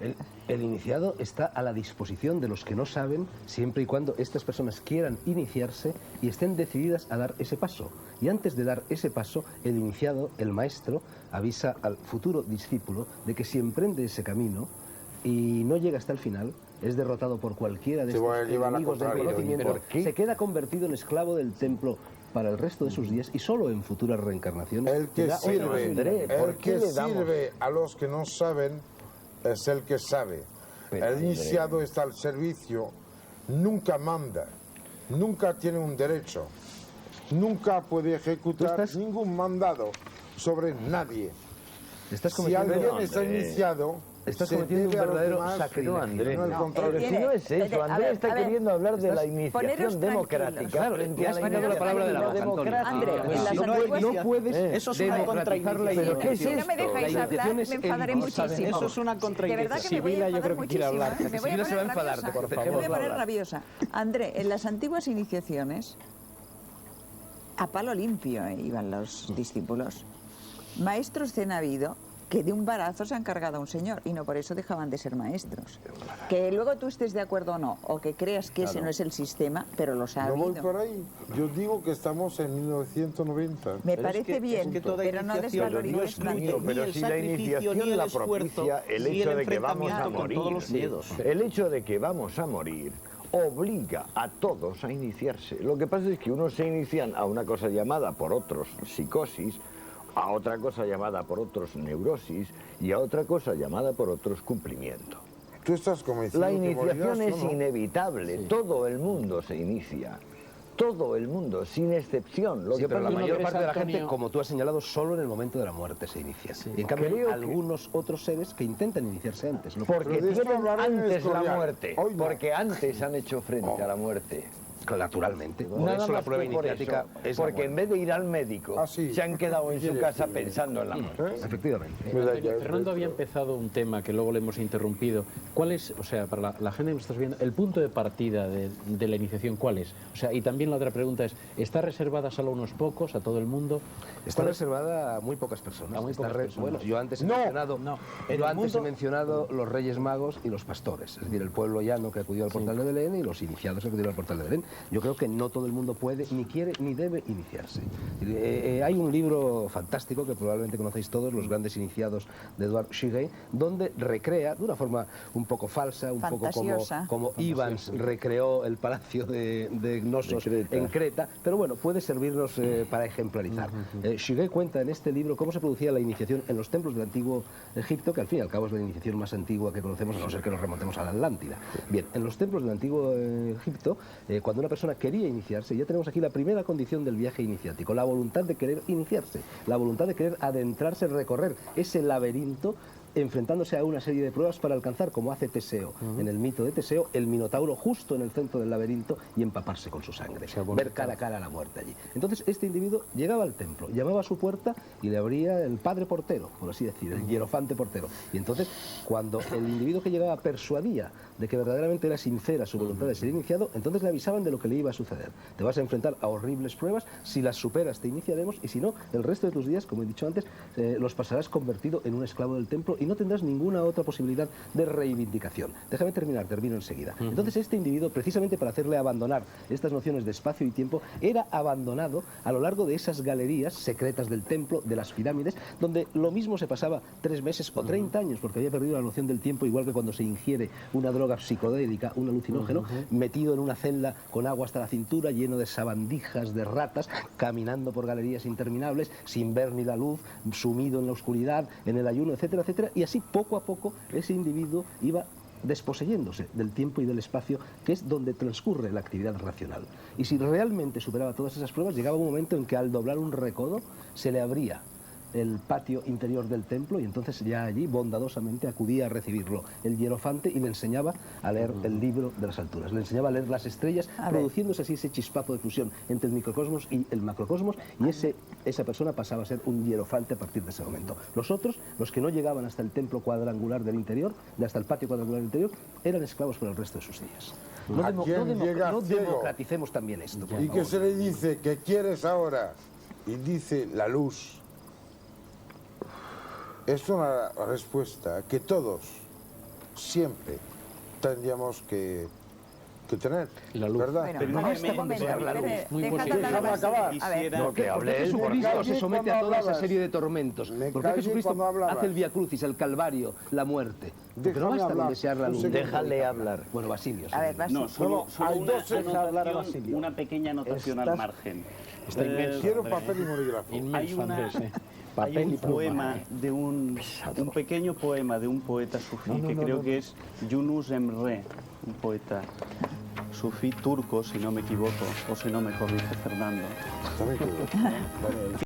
El iniciado está a la disposición de los que no saben, siempre y cuando estas personas quieran iniciarse y estén decididas a dar ese paso. Y antes de dar ese paso, el iniciado, el maestro, avisa al futuro discípulo de que si emprende ese camino y no llega hasta el final, es derrotado por cualquiera de estos enemigos del conocimiento, se queda convertido en esclavo del templo para el resto de sus días y solo en futuras reencarnaciones. El que sirve a los que no saben es el que sabe. El iniciado está al servicio, nunca manda, nunca tiene un derecho, nunca puede ejecutar ningún mandado sobre nadie. Si alguien está iniciado, estás cometiendo un verdadero sacrilegio. Andrés, pero si no es eso, Andrés está queriendo hablar de la iniciación democrática. Claro, te has quitado la palabra de la democrática. No puedes eso es una contraindicación. ¿Qué es esto? Si no me dejáis hablar, me enfadaré muchísimo. Eso es una contraindicación. Sibila, yo creo que quiere hablar. Sibila se va a enfadar, por favor. Me voy a poner rabiosa. André, en las antiguas iniciaciones, a palo limpio iban los discípulos. Maestros han habido que de un barazo se han cargado a un señor y no por eso dejaban de ser maestros. Que luego tú estés de acuerdo o no, o que creas que ese no es el sistema, pero los ha habido. No voy por ahí. Yo digo que estamos en 1990. Me parece bien, pero no desvalorices mucho. Pero si la iniciación la propicia el hecho de que vamos a morir, el hecho de que vamos a morir obliga a todos a iniciarse. Lo que pasa es que unos se inician a una cosa llamada por otros psicosis, a otra cosa llamada por otros neurosis y a otra cosa llamada por otros cumplimiento. ¿Tú estás convencido? La iniciación es inevitable, todo el mundo se inicia. Todo el mundo, sin excepción. Lo que pero la mayor parte de la gente, como tú has señalado, solo en el momento de la muerte se inicia. Y en cambio hay algunos otros seres que intentan iniciarse antes. Porque tienen antes la muerte. Porque antes han hecho frente a la muerte. Naturalmente. Por eso la prueba iniciática es porque en vez de ir al médico, se han quedado en su casa pensando en la muerte. Efectivamente. Fernando había empezado un tema que luego le hemos interrumpido. ¿Cuál es, o sea, para la gente que nos estás viendo, el punto de partida de la iniciación, cuál es? O sea, y también la otra pregunta es, ¿está reservada solo a unos pocos, a todo el mundo? Está reservada a muy pocas personas. Bueno, yo antes he mencionado los Reyes Magos y los pastores, es decir, el pueblo llano que acudió al portal de Belén y los iniciados que acudieron al portal de Belén. Yo creo que no todo el mundo puede, ni quiere, ni debe iniciarse. Hay un libro fantástico que probablemente conocéis todos, Los grandes iniciados, de Edward Shigey, donde recrea, de una forma un poco falsa, un poco como Ivans recreó el palacio de Gnosos en Creta, pero bueno, puede servirnos para ejemplarizar. Shigey cuenta en este libro cómo se producía la iniciación en los templos del antiguo Egipto, que al fin y al cabo es la iniciación más antigua que conocemos, a no ser que nos remontemos a la Atlántida. Bien, en los templos del antiguo Egipto, cuando una persona quería iniciarse, ya tenemos aquí la primera condición del viaje iniciático, la voluntad de querer iniciarse, la voluntad de querer adentrarse, recorrer ese laberinto, enfrentándose a una serie de pruebas para alcanzar, como hace Teseo, en el mito de Teseo, el Minotauro justo en el centro del laberinto y empaparse con su sangre, ver cara a cara a la muerte allí. Entonces este individuo llegaba al templo, llamaba a su puerta y le abría el padre portero, por así decir, el hierofante portero. Y entonces, cuando el individuo que llegaba persuadía de que verdaderamente era sincera su voluntad de ser iniciado, entonces le avisaban de lo que le iba a suceder. Te vas a enfrentar a horribles pruebas, si las superas te iniciaremos y si no, el resto de tus días, como he dicho antes, los pasarás convertido en un esclavo del templo y no tendrás ninguna otra posibilidad de reivindicación. Déjame terminar, termino enseguida. Entonces este individuo, precisamente para hacerle abandonar estas nociones de espacio y tiempo, era abandonado a lo largo de esas galerías secretas del templo, de las pirámides, donde lo mismo se pasaba 3 meses o 30 años, porque había perdido la noción del tiempo, igual que cuando se ingiere una droga psicodélica, un alucinógeno, metido en una celda con agua hasta la cintura, lleno de sabandijas, de ratas, caminando por galerías interminables, sin ver ni la luz, sumido en la oscuridad, en el ayuno, etcétera, etcétera. Y así, poco a poco, ese individuo iba desposeyéndose del tiempo y del espacio, que es donde transcurre la actividad racional. Y si realmente superaba todas esas pruebas, llegaba un momento en que al doblar un recodo se le abría el patio interior del templo y entonces ya allí bondadosamente acudía a recibirlo el hierofante y le enseñaba a leer el libro de las alturas, le enseñaba a leer las estrellas, produciéndose así ese chispazo de fusión entre el microcosmos y el macrocosmos, y esa persona pasaba a ser un hierofante a partir de ese momento. Los otros, los que no llegaban hasta el templo cuadrangular del interior, hasta el patio cuadrangular del interior, eran esclavos por el resto de sus días. No democraticemos también esto. Y que se le dice, ¿qué quieres ahora? Y dice, la luz. Es una respuesta que todos siempre tendríamos que que tener, La luz. ¿verdad? Bueno, Pero a ver, déjame un momento, ver la luz. Muy deja posible. tratar Déjame a acabar. Basilio. A ver, Quisiera- No, que ¿Por hable qué él, porque Jesucristo se somete a toda esa hablabas? serie de tormentos. Me ¿Por qué callé Jesucristo cuando hablabas. hace el Vía Crucis, el Calvario, la muerte? Porque no Déjame basta con hablar. desear la Un luz. segundo. Déjale hablar. Bueno, Basilio. A ver, sí. Basilio. No, solo hay una, dos- deja hablar a anotación, Basilio. una pequeña anotación al Estás- margen. Está inmenso. Quiero Andrés. papel y bolígrafo. Hay, Inmenso, una- Andrés. hay Papel un y pluma. poema de un pequeño poema de un poeta sufí que creo que es Yunus Emre, un poeta sufí turco, si no me equivoco, o si no me corrige Fernando. También creo.